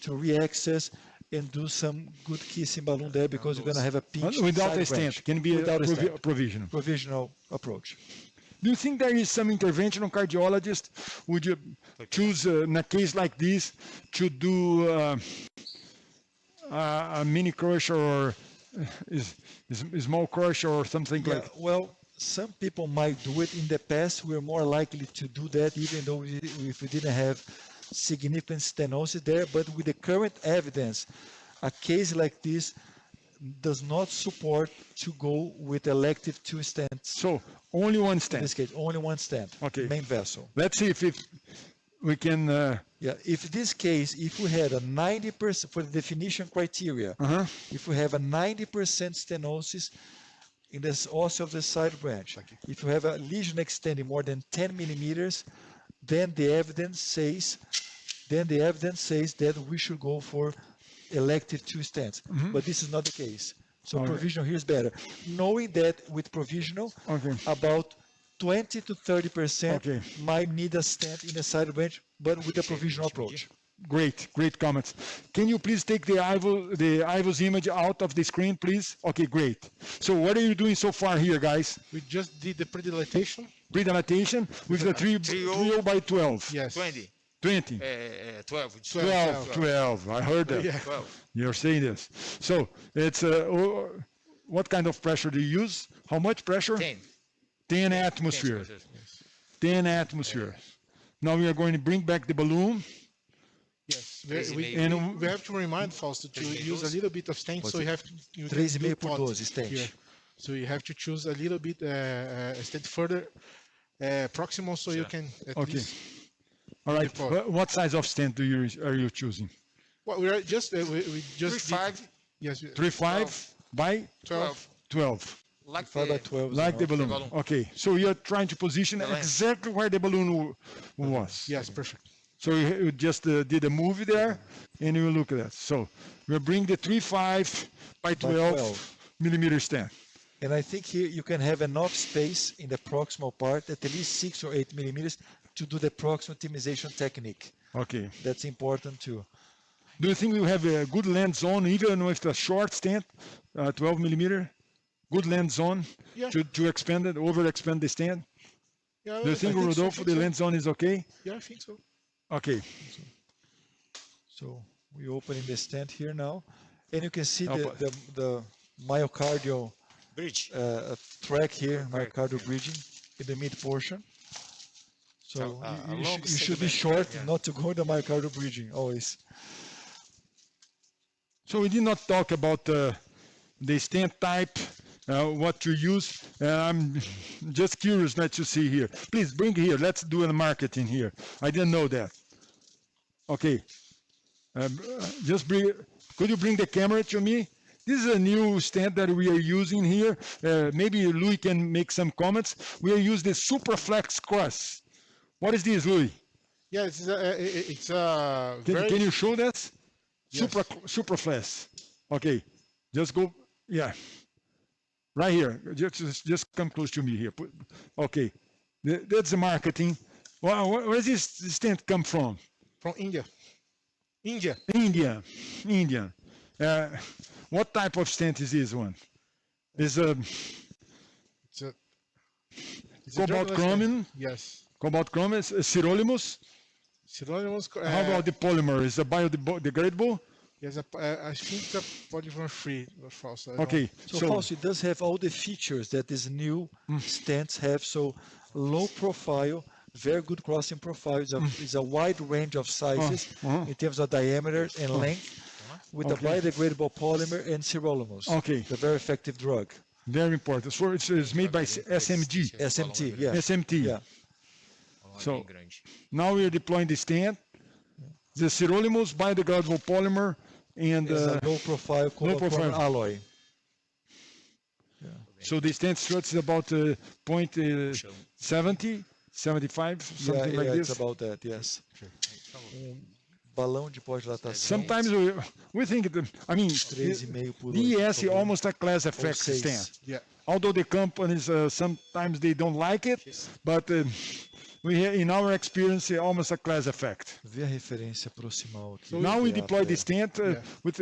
to re-access and do some good kissing balloon there because you're going to have a pinch without a stent. Can be a provisional approach. Do you think there is some interventional cardiologist? Would you choose in a case like this to do a mini crusher or small crusher or something like that? Well, some people might do it. In the past, we were more likely to do that even though if we didn't have significant stenosis there. But with the current evidence, a case like this does not support to go with elective 2 stents. So only 1 stent. In this case, only 1 stent. Okay. Main vessel. Let's see if we can. If this case, if we had a 90% for the definition criteria, if we have a 90% stenosis in this ostium of the side branch, if you have a lesion extending more than 10 millimeters, then the evidence says that we should go for elective 2 stents. But this is not the case. So provisional here is better. Knowing that with provisional, about 20 to 30% might need a stent in the side branch, but with a provisional approach. Great comments. Can you please take the IVUS image out of the screen, please? Okay, great. So what are you doing so far here, guys? We just did the predilatation. Predilatation with the 3.0 by 12. Yes. 20. 20. 12. 12. I heard that. Yeah. 12. You're saying this. So it's what kind of pressure do you use? How much pressure? 10. 10 atmosphere. 10 atmosphere. Now we are going to bring back the balloon. Yes. And We have to remind Fausto to use a little bit of stent, so you have to use 3,5 por 12 stent. here. So you have to choose a little bit stent further proximal, so you can at least. All right. What size of stent are you choosing? Well, we are just we just 3.5. Yes. 3.5 by 12. Like 5 by 12. Like the balloon. balloon. Okay. So you're trying to position exactly where the balloon was. Yes, perfect. So you just did a movie there, and you look at that. So we'll bring the 3.5 by 12 millimeter stent. And I think here you can have enough space in the proximal part, at least 6 or 8 millimeters, to do the proximal optimization technique. Okay. That's important too. Do you think we have a good lens zone, even with the short stent, 12 millimeter? Good lens zone to expand it, over-expand the stent? Yeah, Do you think, Rodolfo, the lens zone is okay? Yeah, I think so. Okay. So we opening the stent here now, and you can see the myocardial Bridge. track here, myocardial bridging in the mid portion. So you should be short not to go in the myocardial bridging always. So we did not talk about the stent type, what to use. I'm just curious that you see here. Please bring here. Let's do a marketing here. I didn't know that. Okay. Just bring. Could you bring the camera to me? This is a new stent that we are using here. Maybe Louis can make some comments. We are using the Superflex Cross. What is this, Louis? Yeah, it's a Can you show that? Yes. Superflex. Okay. Just go. Yeah. Right here. Just come close to me here. Okay. That's the marketing. Where does this stent come from? from India. India. What type of stent is this one? It's a cobalt chromium. Yes. Cobalt chromium. Sirolimus. Sirolimus. How about the polymer? Is it biodegradable? Yes, I think it's a polymer free. False. Okay. So Fausto, it does have all the features that these new stents have. So low profile, very good crossing profile. It's a wide range of sizes in terms of diameter and length, with a biodegradable polymer and sirolimus. Okay. It's a very effective drug. Very important. So it's made by SMG. SMT, yeah. SMT. Yeah. So now we are deploying the stent. The sirolimus biodegradable polymer and It's a low profile cobalt chromium alloy. so the stent struts is about 0.70, 75, something like this. It's about that, yes. Balão de pós-dilatação. Sometimes we think, $13,5 por DES is por almost a class effect 6. stent. Yeah. Although the companies sometimes they don't like it, but in our experience, it's almost a class effect. Vê a referência proximal aqui. Now we deploy the stent with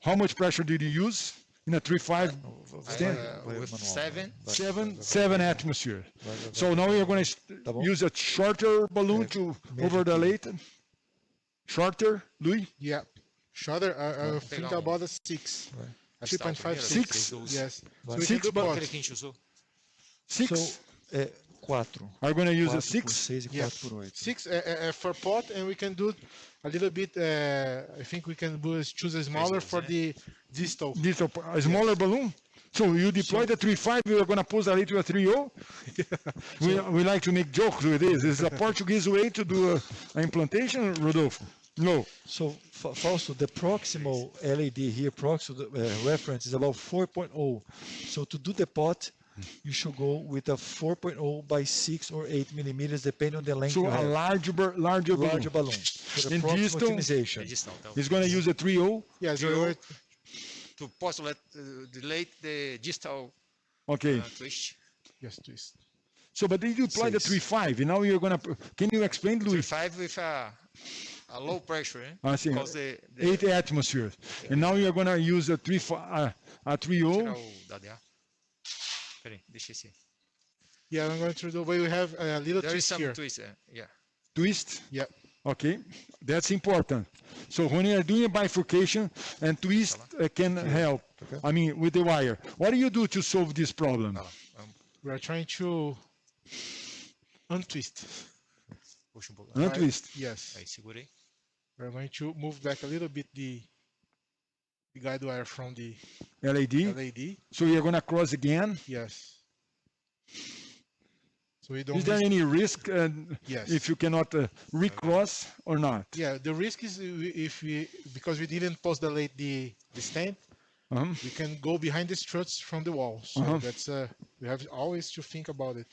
how much pressure did you use in a 3.5 stent? With 7. 7 atmosphere. So now we are going to use a shorter balloon to over dilate. Shorter, Louis? Yeah. Shorter, I think about a 6. 3.5, 6? Yes. So we 6, can do but- both. 6? So, 4. Are going to use a 4 por 6? 6 e 4 por 8. 6 for pot, and we can do a little bit. I think we can choose a smaller for the distal. This a smaller balloon? So you deploy the 3.5, we are going to pose that to a 3.0? We like to make jokes with this. This is a Portuguese way to do an implantation, Rodolfo? No. So, Fausto, the proximal LED here, proximal reference is about 4.0. So to do the pot, you should go with a 4.0 by 6 or 8 millimeters, depending on the length So you a have. larger Larger balloon for the And proximal distal, optimization. he's going to use a 3.0. Yes, To postulate delete the distal Okay. twist. yes, twist. So, but then you apply the 3.5, and now you're going to, can you explain, Luis? 3.5 with a low pressure, I see. because the 8 atmospheres. And now you're going to use a 3.0. tirar o dado, yeah. Peraí, deixa esse. Yeah, I'm going to do, but we have a little There is twist some here. twist, yeah. Twist. Yeah. Okay, that's important. So when you are doing a bifurcation, and twist can help. I mean, with the wire. What do you do to solve this problem? We are trying to untwist. Puxa um pouco. Untwist. Yes. Aí, segurei. We're going to move back a little bit the guide wire from the LAD. LAD. So you're going to cross again. Yes. So we don't Is there miss- any risk Yes. if you cannot recross or not? Yeah, the risk is if we, because we didn't post the stand, we can go behind the struts from the wall. So that's we have always to think about it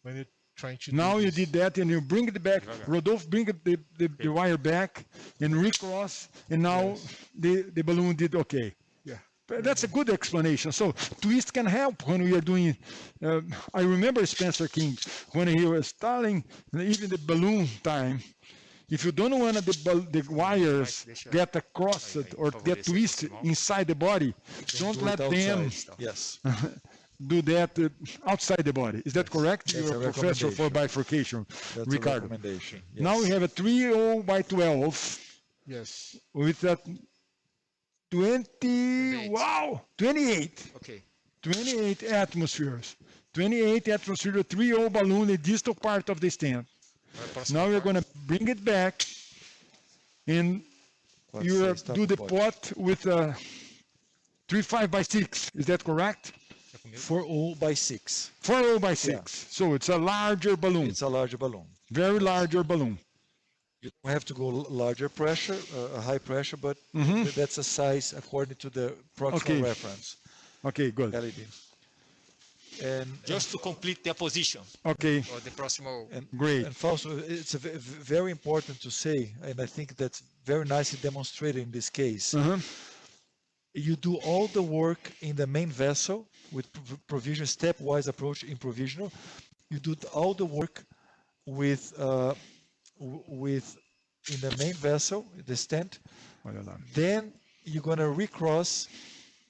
when you're trying to. Now do you this. did that and you bring it back. Rodolfo bring the wire back and recross, and now the balloon did okay. Yeah. But that's a good explanation. So twist can help when we are doing. I remember Spencer King when he was starting even the balloon time. If you don't want the wires get across it or get twisted inside the body, don't Do let it them outside. Yes. do that outside the body. Is that correct? That's You're a a professor for recommendation. bifurcation, That's Ricardo. a recommendation. Yes. Now we have a 3.0 by 12 Yes. with a 28. Ok. 28 atmospheres. 28 atmosphere, 3.0 balloon, the distal part of the stand. Now we're going to bring it back and you do the pot with a 3.5 by 6. Is that correct? 4.0 by 6. 4.0 by 6. Yeah. So it's a larger balloon, It's a larger balloon. very larger balloon. You don't have to go larger pressure, a high pressure, but that's a size according to the proximal Okay. reference Okay, good. LED. And Just to complete the position Okay, or the proximal. great. And Fausto, it's very important to say, and I think that's very nicely demonstrated in this case. You do all the work in the main vessel with provision, stepwise approach in provisional. You do all the work with in the main vessel, the stand. Olha lá. Then you're gonna recross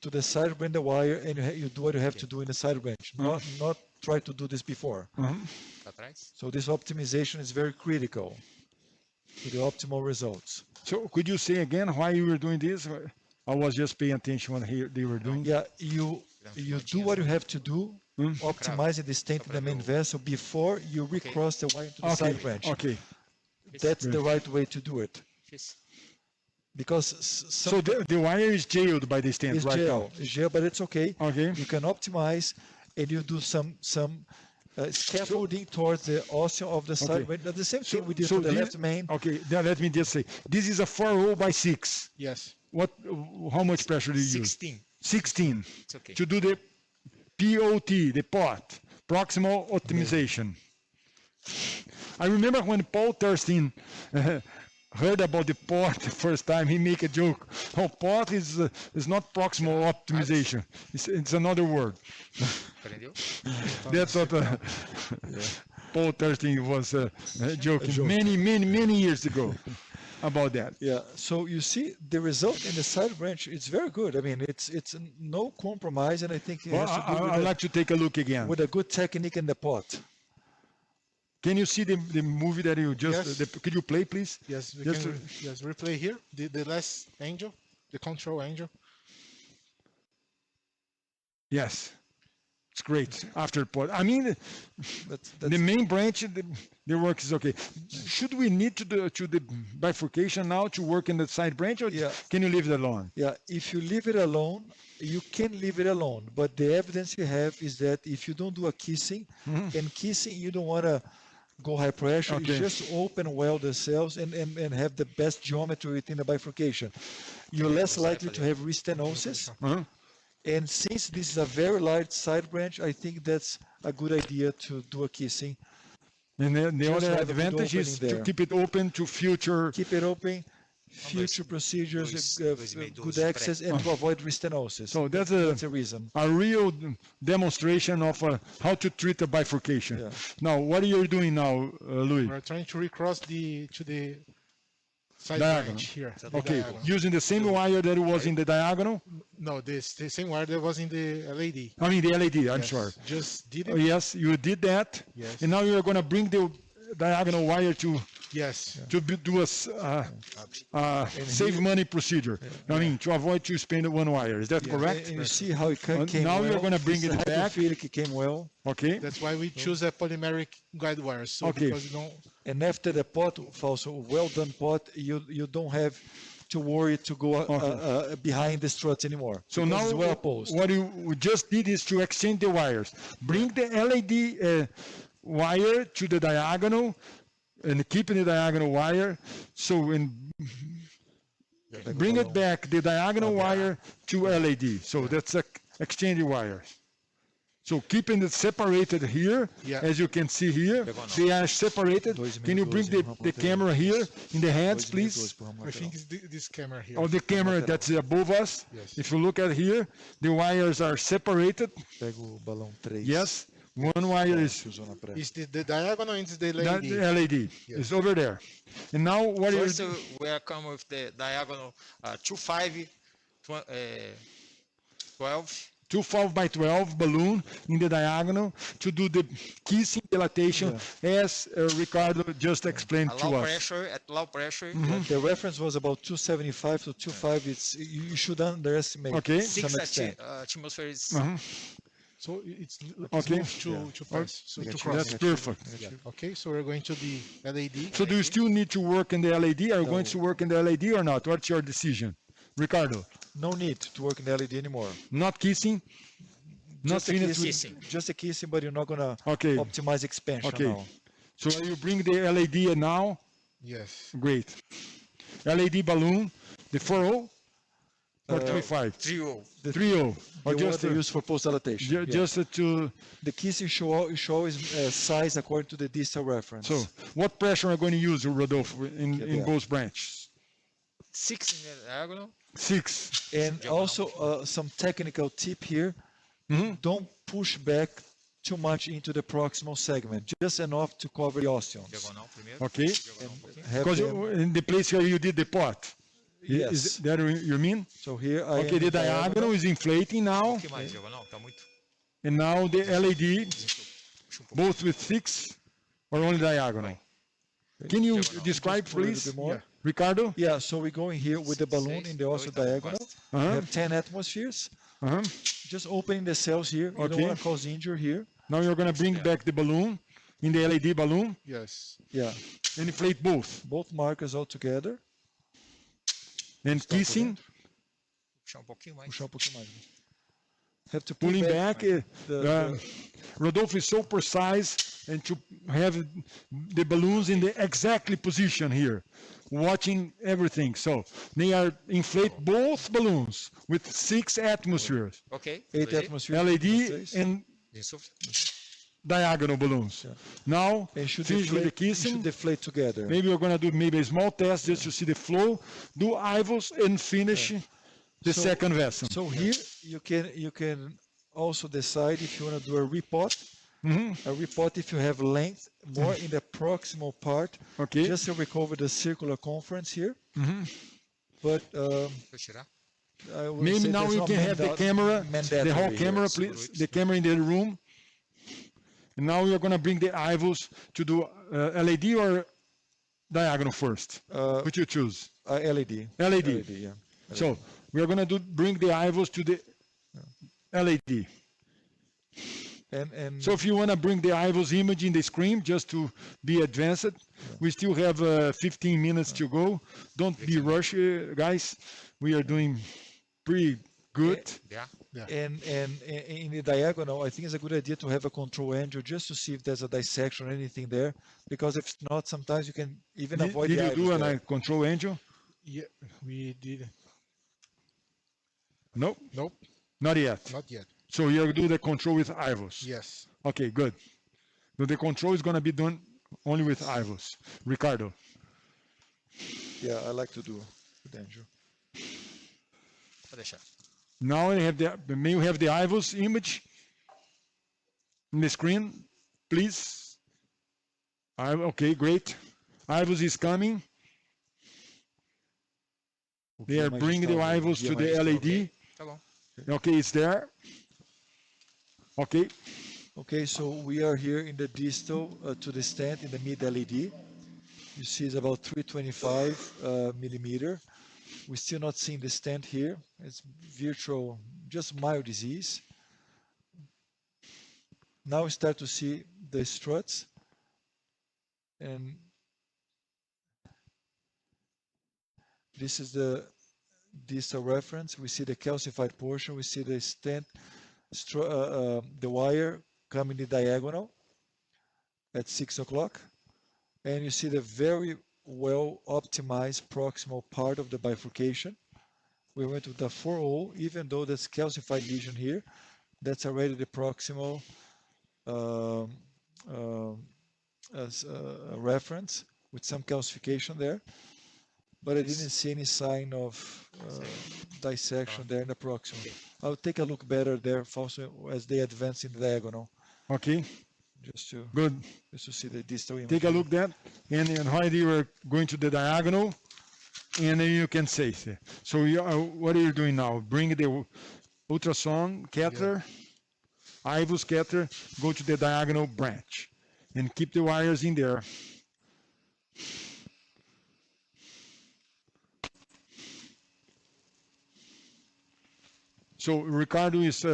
to the side branch the wire, and you do what you have to do in the side branch. Not try to do this before. Atrás. So this optimization is very critical to the optimal results. So could you say again why you were doing this? I was just paying attention when they were doing. Yeah, you do what you have to do, optimizing the state in the main vessel before you recross the wire to the Okay, side branch. okay. That's the right way to do it. Fiz. Because So the wire is jailed by the stand it's right jail, but it's okay. Okay. You can optimize, and you do some scaffolding towards the ostium of the side branch. The same thing we did to the left main. Okay, now let me just say, this is a 4.0 by 6. Yes. How much pressure do you use? 16. 16. It's okay. To do the POT, the pot, proximal optimization. I remember when Paul Thurston heard about the pot the first time, he make a joke. Oh, pot is not proximal optimization. It's another word. Aprendeu? That's what Paul Thurston was joking many years ago about that. Yeah. So you see, the result in the side branch, it's very good. I mean, it's no compromise, and I think it Well, has to do I'd like to take a look again. with a good technique in the pot. Can you see the movie that you just? Yes. Could you play, please? Yes. We Just can. Yes. Replay here. The last angel, the control angel. Yes, it's great. After pot, I mean, That's the main branch, the work is okay. Should we need to the bifurcation now to work in the side branch, or Yeah. can you leave it alone? Yeah, if you leave it alone, you can leave it alone. But the evidence you have is that if you don't do a kissing, and kissing, you don't want to go high pressure. Okay. You just open well the cells and have the best geometry within the bifurcation. You're less likely to have restenosis. And since this is a very large side branch, I think that's a good idea to do a kissing. And the Just other have a good advantage is opening to there. keep it open to future. Keep it open, future procedures, good access, and to avoid restenosis. So that's a reason. a real demonstration of how to treat a bifurcation. Yeah. Now, what are you doing now, Louis? We're trying to recross to the side Diagonal. branch here. the Okay, diagonal. using the same wire that it was in the diagonal. No, the same wire that was in the LED. I mean the LED. I'm Yes, sorry. Just did Oh, it. yes, you did that. Yes. And now you're going to bring the diagonal wire to Yes. do a save money procedure. I mean, to avoid to spend one wire. Is that correct? And you see how it came Now well. you're going to bring it back. It came well. Okay. That's why we choose a polymeric guide wire. So Okay. because you don't. And after the pot, also well done pot, you don't have to worry to go behind the struts anymore. So because now it's well opposed. what you just did is to exchange the wires. Bring the LED wire to the diagonal and keeping the diagonal wire. So bring it back, the diagonal wire to LED. So that's exchange wires. So keeping it separated here, Yeah. as you can see here, they are separated. Can you bring the camera here in the hands, please? I think it's this camera here. Or the camera that's above us. Yes. If you look at here, the wires are separated. Pega o balão 3. Yes, one wire is It's the diagonal and it's the LED. that LED. It's over there. And now what First, is we are come with the diagonal 25, 12. 2 by 12 balloon in the diagonal to do the kissing dilatation as Ricardo just explained to us. Pressure, at low pressure. The reference was about 275 to 25. You should underestimate Okay. to some 6 extent. atmospheres. So it's Okay. moved to pass. So to cross. That's perfect. Okay, so we're going to the LED. So do you still need to work in the LED? Are you going to work in the LED or not? What's your decision? Ricardo, No need to work in the LED anymore. not kissing? Not Just a finished with- kissing, just a kissing, but you're not gonna Okay. optimize expansion Okay. now. So you bring the LED now? Yes. Great. LED balloon, the 4.0 or 3.5? 3-0. 3.0. Or The one just, they use for post dilatation. Yeah. just to, The kissing show is size according to the distal reference. so what pressure are you going to use, Rodolfo, in Yeah. both branches? 6 in the diagonal. 6. And also some technical tip here: don't push back too much into the proximal segment, just enough to cover the osteons. Diagonal primeiro. Okay? Diagonal um pouquinho. Have Because them- in the place where you did the pot. Yes. Is that you mean? So here I Okay, am the in diagonal is inflating now, Um pouquinho mais, diagonal. Tá muito. and now the LED, Puxa pouco. both with 6 or only diagonal. Can you describe, Just a little please, bit more. Ricardo? Yeah, so we're going here with the balloon in the also diagonal. We Uh-huh. have 10 atmospheres. Uh-huh. Just opening the cells here. You Okay. don't want to cause injury here. Now you're going to bring back the balloon in the LED balloon Yes. Yeah, and inflate both. both markers all together. And kissing, Puxar pouquinho mais. Puxar pouquinho mais. Have to pull pulling back. the- Rodolfo is so precise and to have the balloons in the exactly position here, watching everything. So they are inflate both balloons with 6 atmospheres, Ok. 8 beleza? atmospheres. LED and Insufla. diagonal balloons. Now, And should finish with the deflate, kissing. should deflate together. Maybe we're going to do maybe a small test just to see the flow, do IVUS and finish the So- second vessel. So here you can also decide if you want to do a repot. A repot if you have length more in the proximal part, Okay. just to recover the circular conference here. But Vou tirar. I would Maybe say now there's we no can have the camera, the mandatory whole here. camera, please, the camera in the room. And now you're going to bring the IVUS to do LED or diagonal first. Which you choose? LED. LED. Yeah. So we are going to bring the IVUS to the LED. And So if you want to bring the IVUS image in the screen just to be advanced, we still have 15 minutes to go. Don't be rushed, guys. We are doing pretty good. Yeah. And in the diagonal, I think it's a good idea to have a control angel just to see if there's a dissection or anything there. Because if not, sometimes you can even avoid Did the you do IVUS there. a control angel? Yeah, we did. No. Nope. Not yet. Not yet. So you'll do the control with IVUS. Yes. Okay, good. So the control is going to be done only with IVUS. Ricardo. Yeah, I like to do with Andrew. Pode deixar. Now may you have the IVUS image in the screen, please. Okay, great. IVUS is coming. They are bringing the IVUS to the LED. Tá bom. Okay, it's there. Okay. Okay, so we are here in the distal to the stand in the mid LED. You see it's about 325 millimeter. We're still not seeing the stand here. It's virtual, just mild disease. Now we start to see the struts. And this is the distal reference. We see the calcified portion. We see the stent, the wire coming in diagonal at 6 o'clock. And you see the very well optimized proximal part of the bifurcation. We went with the 4.0, even though there's calcified lesion here. That's already the proximal as a reference with some calcification there. But I didn't see any sign of dissection there in the proximal. I'll take a look better there also as they advance in the diagonal. Okay. Just to see the distal image. Take a look at that. And while you are going to the diagonal, and then you can say. So what are you doing now? Bring the ultrasound catheter, IVUS catheter, go to the diagonal branch, and keep the wires in there. So Ricardo is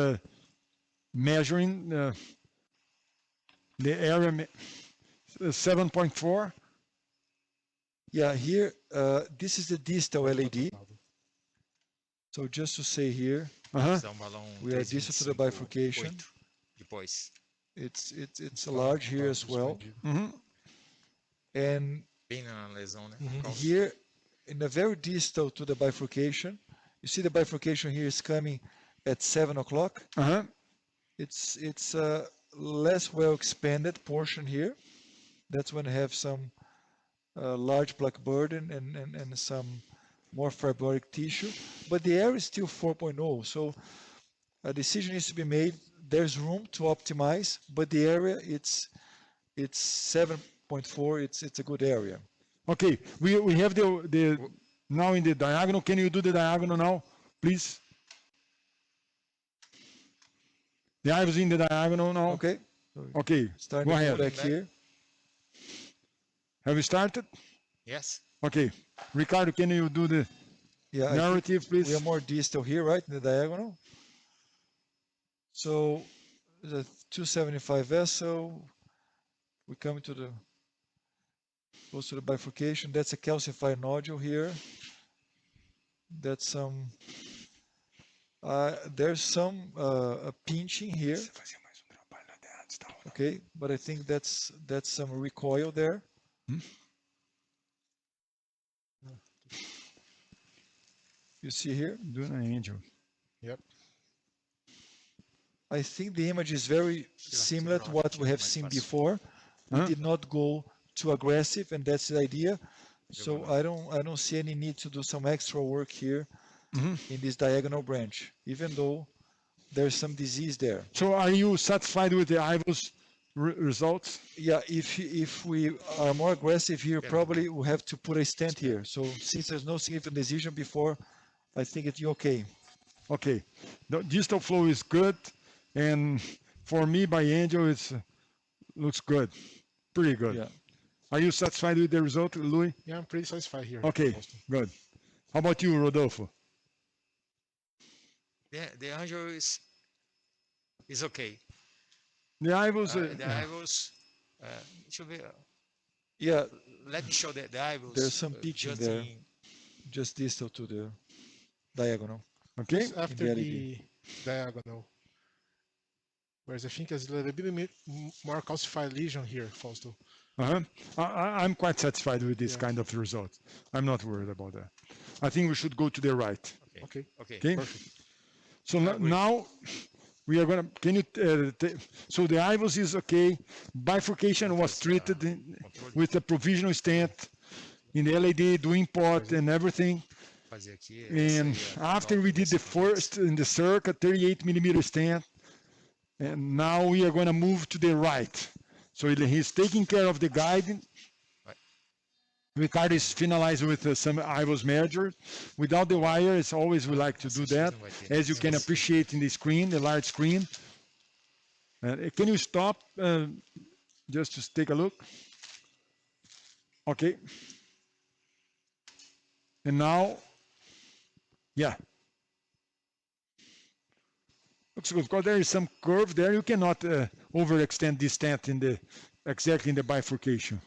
measuring the area 7.4. Yeah, here, this is the distal LED. So just to say here, we are distal to the bifurcation. Depois. It's large here as well. And Bem na lesão, né? here, in the very distal to the bifurcation, you see the bifurcation here is coming at 7 o'clock. It's a less well expanded portion here. That's when I have some large plaque burden and some more fibrotic tissue. But the area is still 4.0. So a decision needs to be made. There's room to optimize, but the area it's 7.4. It's a good area. Okay, we have the now in the diagonal. Can you do the diagonal now, please? The IVUS in the diagonal now. Okay. Okay. Starting go to ahead. go back here. Have you started? Yes. Okay. Ricardo, can you do the narrative, please? We are more distal here, right, in the diagonal. So the 275 vessel, we come to the close to the bifurcation. That's a calcified nodule here. That's some. There's some pinching here. Okay, but I think that's some recoil there. You see here? Doing an angel. Yep. I think the image is very similar to what we have seen before. We did not go too aggressive, and that's the idea. So I don't see any need to do some extra work here in this diagonal branch, even though there's some disease there. So are you satisfied with the IVUS results? Yeah, if we are more aggressive here, probably we'll have to put a stent here. So since there's no significant lesion before, I think it's okay. Okay, the distal flow is good, and for me, by Angel, it looks good, pretty good. Yeah. Are you satisfied with the result, Louis? Yeah, I'm pretty satisfied here. Okay, good. How about you, Rodolfo? The angel is okay. The IVUS. The IVUS should be. Yeah, Let me show the IVUS. there's some pitching there, just distal to the diagonal. Okay. Just after the diagonal, whereas I think there's a little bit more calcified lesion here, Fausto. I'm quite satisfied with this kind of result. I'm not worried about that. I think we should go to the right. Okay. Okay. Perfect. So now we are going to, can you, so the IVUS is okay. Bifurcation was treated with a provisional stent in the LED, doing pot and everything. And after we did the first in the circuit, 38 millimeter stent, and now we are going to move to the right. So he's taking care of the guiding. Ricardo is finalized with some IVUS merger. Without the wire, it's always we like to do that. As you can appreciate in the screen, the large screen. Can you stop just to take a look? Okay. And now, yeah. Looks good, because there is some curve there. You cannot overextend this stent in the exactly in the bifurcation.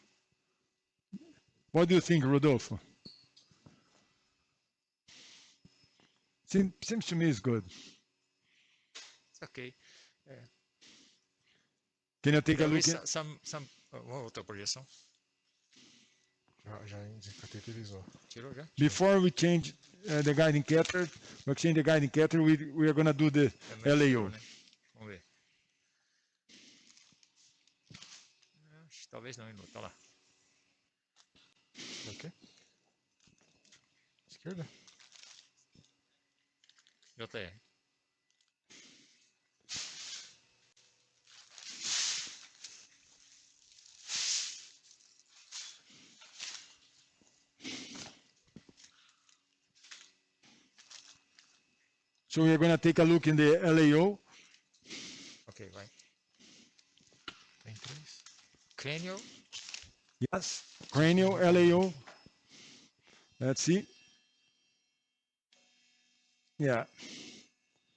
What do you think, Rodolfo? Seems to me it's good. It's okay. Can you take a look? Uma outra projeção. Já cateterizou. Tirou já? Before we change the guiding catheter, we change the guiding catheter, we are going to do the LAO. Né? Vamos ver. Talvez não, tá lá. Ok. Esquerda. JR. So we are going to take a look in the LAO. Ok, vai. Tem 3. Cranial. Yes, cranial, LAO. Let's see. Yeah.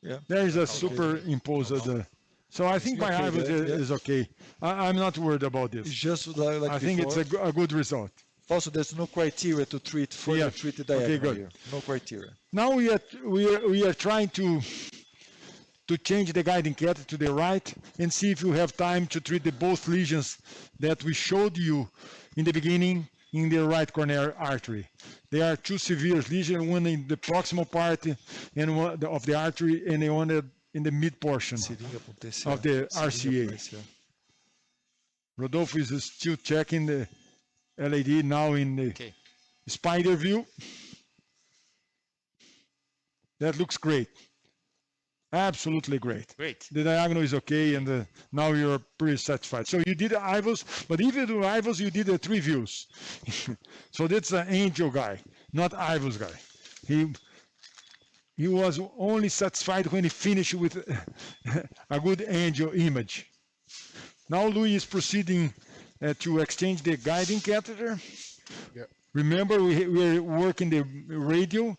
Yeah. There is a superimposed. So I think my IVUS is okay. I'm not worried about this. It's just like I think it's a good result. Also, there's no criteria to treat further treat the diagonal good. here. No criteria. Now we are trying to change the guiding catheter to the right and see if you have time to treat the both lesions that we showed you in the beginning in the right coronary artery. There are two severe lesions, one in the proximal part and one of the artery, and the one in the mid portion of the RCA. Rodolfo is still checking the LAD now in the spider view. That looks great. Absolutely great. Great. The diagonal is okay, and now you're pretty satisfied. So you did IVUS, but if you do IVUS, you did 3 views. So that's an angel guy, not IVUS guy. He was only satisfied when he finished with a good angel image. Now Louis is proceeding to exchange the guiding catheter. Yep. Remember, we're working the radial.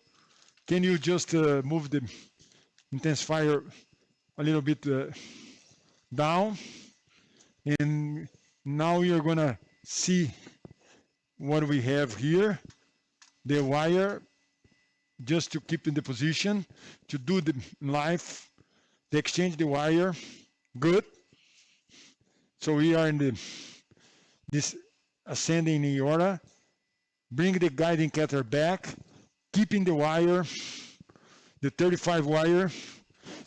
Can you just move the intensifier a little bit down? And now you're going to see what we have here. The wire, just to keep in the position, to do the live, to exchange the wire. Good. So we are in this ascending aorta. Bring the guiding catheter back, keeping the wire, the 35 wire,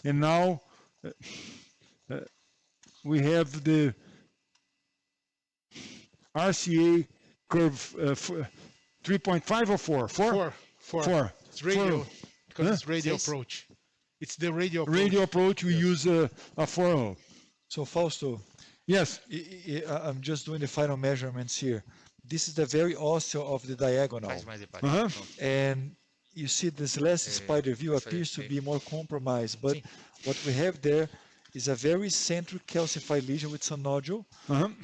and now we have the RCA curve 3.5 or 4? 4? 4. It's radial, because it's radial approach. It's the radial approach. Radial approach, we use a 4. So Fausto, yes, I'm just doing the final measurements here. This is the very ostial of the diagonal. And you see this last spider view appears to be more compromised, but what we have there is a very central calcified lesion with some nodule,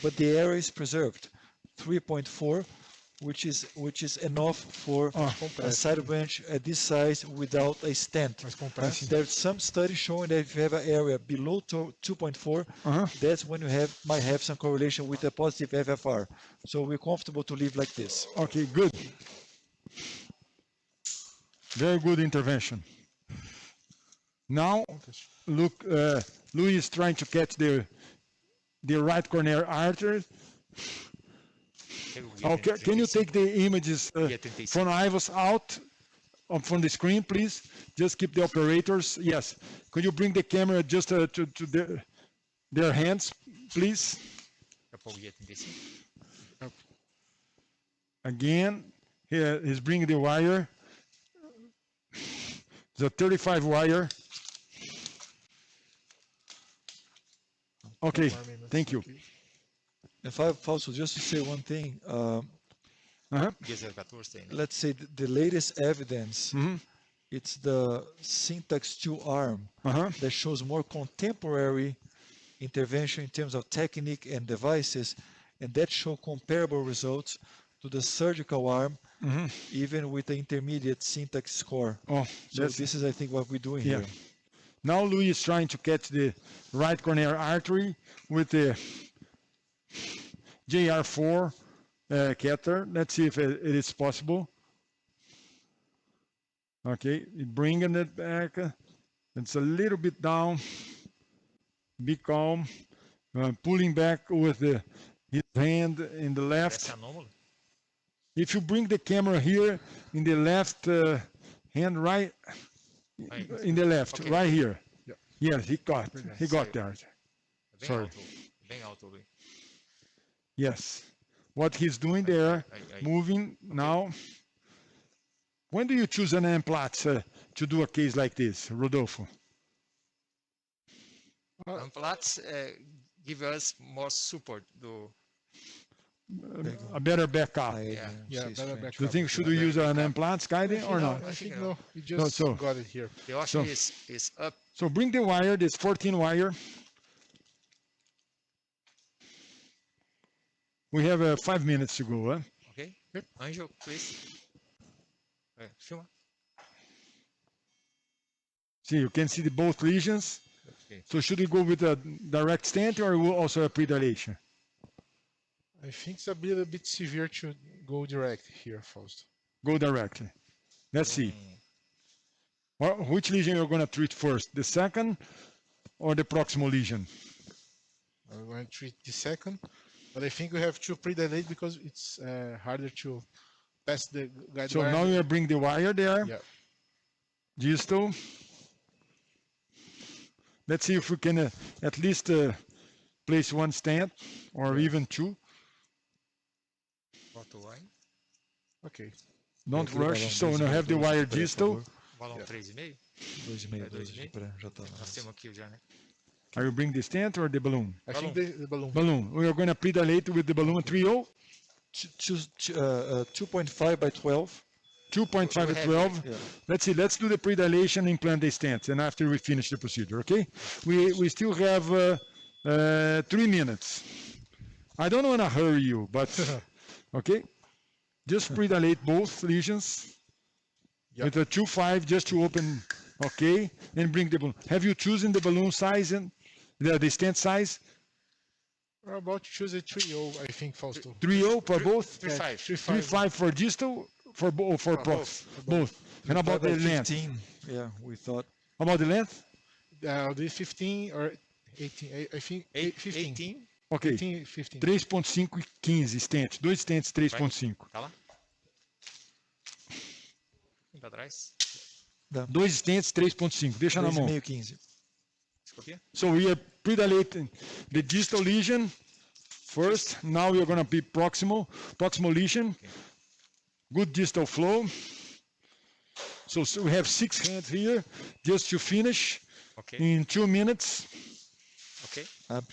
but the area is preserved, 3.4, which is enough for a side branch at this size without a stent. There's some studies showing that if you have an area below 2.4, that's when you might have some correlation with a positive FFR. So we're comfortable to leave like this. Okay, good. Very good intervention. Now, look, Louis is trying to catch the right coronary artery. Okay, can you take the images from IVUS out up from the screen, please. Just keep the operators. Yes. Could you bring the camera just to their hands, please? Again, here he's bringing the wire. The 35 wire. Okay, thank you. If I also just to say one thing, let's say the latest evidence, it's the Syntax 2 arm that shows more contemporary intervention in terms of technique and devices, and that show comparable results to the surgical arm, even with the intermediate Syntax score. Oh, so this is, I think, what we're doing here. Now Louis is trying to catch the right coronary artery with the JR4 catheter. Let's see if it is possible. Okay, bringing it back. It's a little bit down. Be calm. Pulling back with his hand in the left. If you bring the camera here in the left hand, right in the left, right here. Yes, he got there. Sorry. Yes. What he's doing there, moving now. When do you choose an Amplatz to do a case like this, Rodolfo? Amplatz give us more support. A better backup. Better backup. Do you think should we use an Amplatz guiding or not? I think no. We just got it here. The option is up. So bring the wire, this 14 wire. We have 5 minutes to go. Okay. Angel, please. Filma. See, you can see the both lesions. Okay. So should we go with a direct stent or also a predilation? I think it's a bit severe to go direct here first. Go directly. Let's see. Which lesion you're going to treat first? The second or the proximal lesion? I'm going to treat the second, but I think we have to predilate because it's harder to pass the guide So wire. now you bring the wire there. Yeah. Distal. Let's see if we can at least place one stent or even two. Okay. Don't rush. So now have the wire distal. Balão 3,5? 2,5, já tá. Nós temos aqui já, né? Are you bring the stent or the balloon? I think the balloon. Balloon. We are going to predilate with the balloon 3.0. 2.5 by 12. 2.5 at 12. Yeah. Let's see. Let's do the predilation, implant the stents, and after we finish the procedure, okay? We still have 3 minutes. I don't want to hurry you, but okay. Just predilate both lesions with a 2.5 just to open, okay, and bring the balloon. Have you chosen the balloon size and the stent size? We're about to choose a 3.0, I think, Fausto. 3.0 for both? 3.5. 3.5 for distal, for prox? Both. And about the length? 15. Yeah, we thought. About the length? The 15 or 18, I think 15. 18. Ok. 15. 3.5 e 15 stents. 2 stents 3.5. Tá lá? Vem pra trás. 2 stents 3.5. Deixa na mão. 3,5, 15. So we are predilating the distal lesion first. Now we are going to be proximal lesion. Okay. Good distal flow. So we have 6 hands here just to finish in 2 minutes. Ok.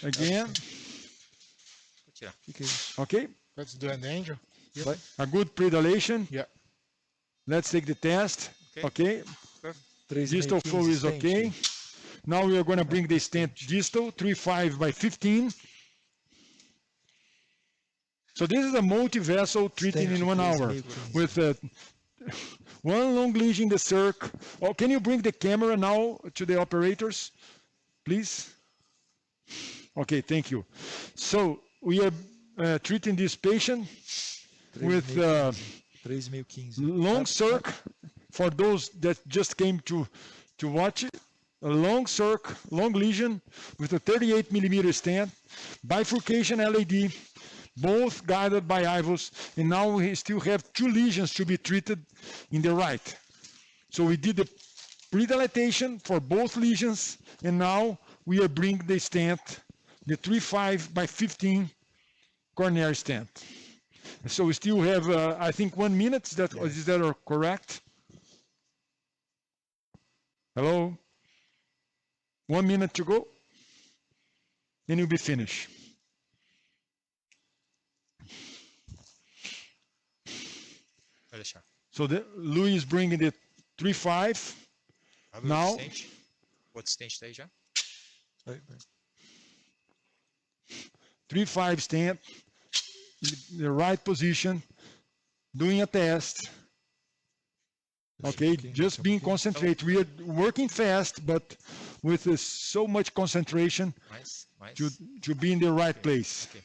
Again. Vou tirar. Okay. Let's do an angel. Yep. A good predilation. Yeah. Let's take the test. Okay. Distal flow is okay. Now we are going to bring the stent distal, 3.5 by 15. So this is a multi-vessel treating in 1 hour with one long lesion in the circ. Oh, can you bring the camera now to the operators, please? Okay, thank you. So we are treating this patient with long circ. For those that just came to watch it, a long circ, long lesion with a 38 millimeter stent, bifurcation LAD, both guided by IVUS, and now we still have 2 lesions to be treated in the right. So we did the pre-dilatation for both lesions, and now we are bringing the stent, the 3.5 by 15 coronary stent. So we still have, I think, 1 minute. Is that correct? Hello? 1 minute to go, and you'll be finished. So Louis is bringing the 3.5. Now, what stage já? 3.5 stent, the right position, doing a test. Okay, just being concentrated. We are working fast, but with so much concentration to be in the right place. Okay.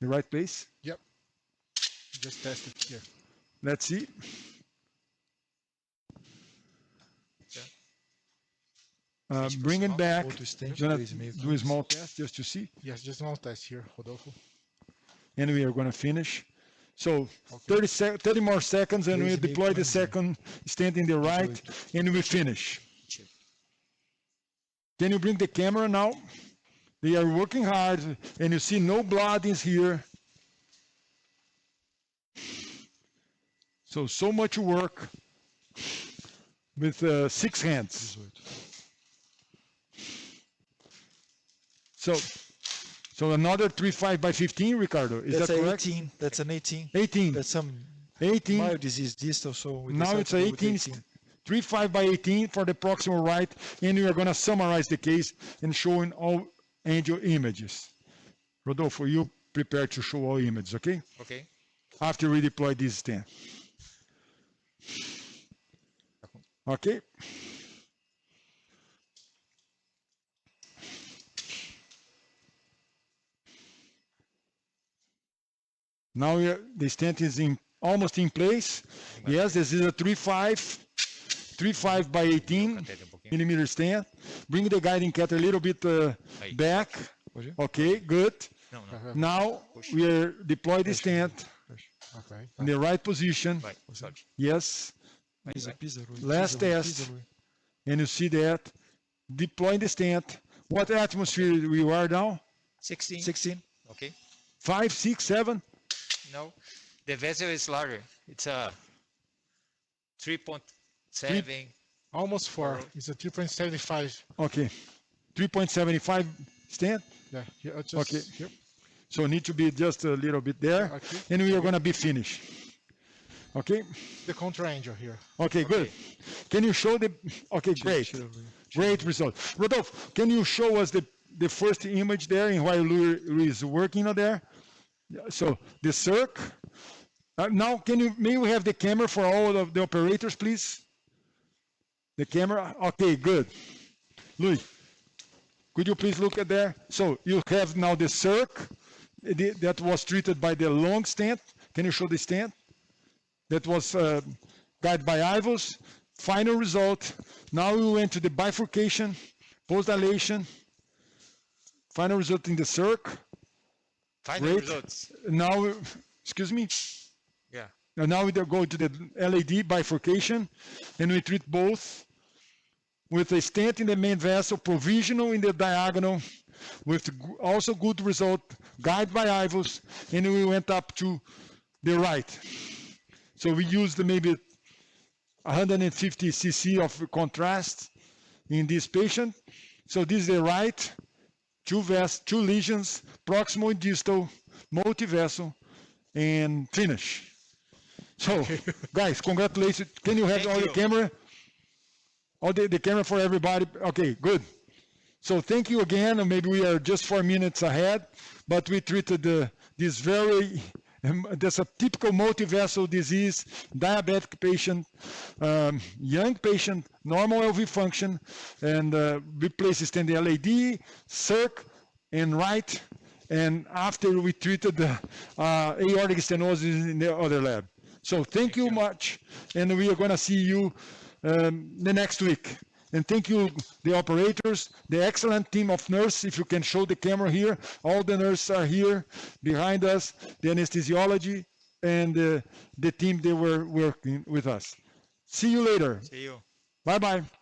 The right place? Yep. Just test it here. Let's see. Bring it back. Gonna do a small test just to see. Yes, just one test here, Rodolfo. And we are going to finish. So 30 more seconds, and we deploy the second stent in the right, and we finish. Can you bring the camera now? They are working hard, and you see no blood is here. So much work with 6 hands. So another 3.5 by 15, Ricardo. Is that correct? 18. That's an 18. 18. That's some 18. mild disease distal. So we Now it's 18. 3.5 by 18 for the proximal right, and we are going to summarize the case and showing all angio images. Rodolfo, you prepare to show all images, okay? Okay. After we deploy this stent. Okay. Now the stent is almost in place. Yes, this is a 3.5 by 18 millimeter stent. Bring the guiding catheter a little bit back. Okay, good. Now we are deploy the stent in the right position. Yes. Last test. And you see that. Deploying the stent. What atmosphere we are now? 16. 16. Okay. 5, 6, 7. No, the vessel is larger. It's a 3.7. Almost 4. It's a 3.75. Okay. 3.75 stent. Yeah. Just, okay. Yep. So need to be just a little bit there. Okay. And we are going to be finished. Okay. The contra-angel here. Okay, good. Can you show the... Okay, great. Great result. Rodolfo, can you show us the first image there and while Louis is working on there? So the circ. Now, may we have the camera for all of the operators, please? The camera. Okay, good. Louis, could you please look at there? So you have now the circ that was treated by the long stent. Can you show the stent? That was guided by IVUS. Final result. Now we went to the bifurcation, post-dilation. Final result in the circ. Final results. Now, excuse me. Yeah. Now we go to the LAD bifurcation, and we treat both with a stent in the main vessel, provisional in the diagonal, with also good result, guided by IVUS, and we went up to the right. So we used maybe 150 cc of contrast in this patient. So this is the right. 2 lesions, proximal and distal, multivessel, and finish. So, guys, congratulations. Can you have all the camera? All the camera for everybody? Okay, good. So thank you again. Maybe we are just 4 minutes ahead, but we treated this very, that's a typical multivessel disease, diabetic patient, young patient, normal LV function, and we placed it in the LAD, circ, and right, and after we treated the aortic stenosis in the other lab. So thank you much, and we are going to see you the next week. And thank you, the operators, the excellent team of nurses. If you can show the camera here, all the nurses are here behind us, the anesthesiology, and the team, they were working with us. See you later. See you. Bye-bye.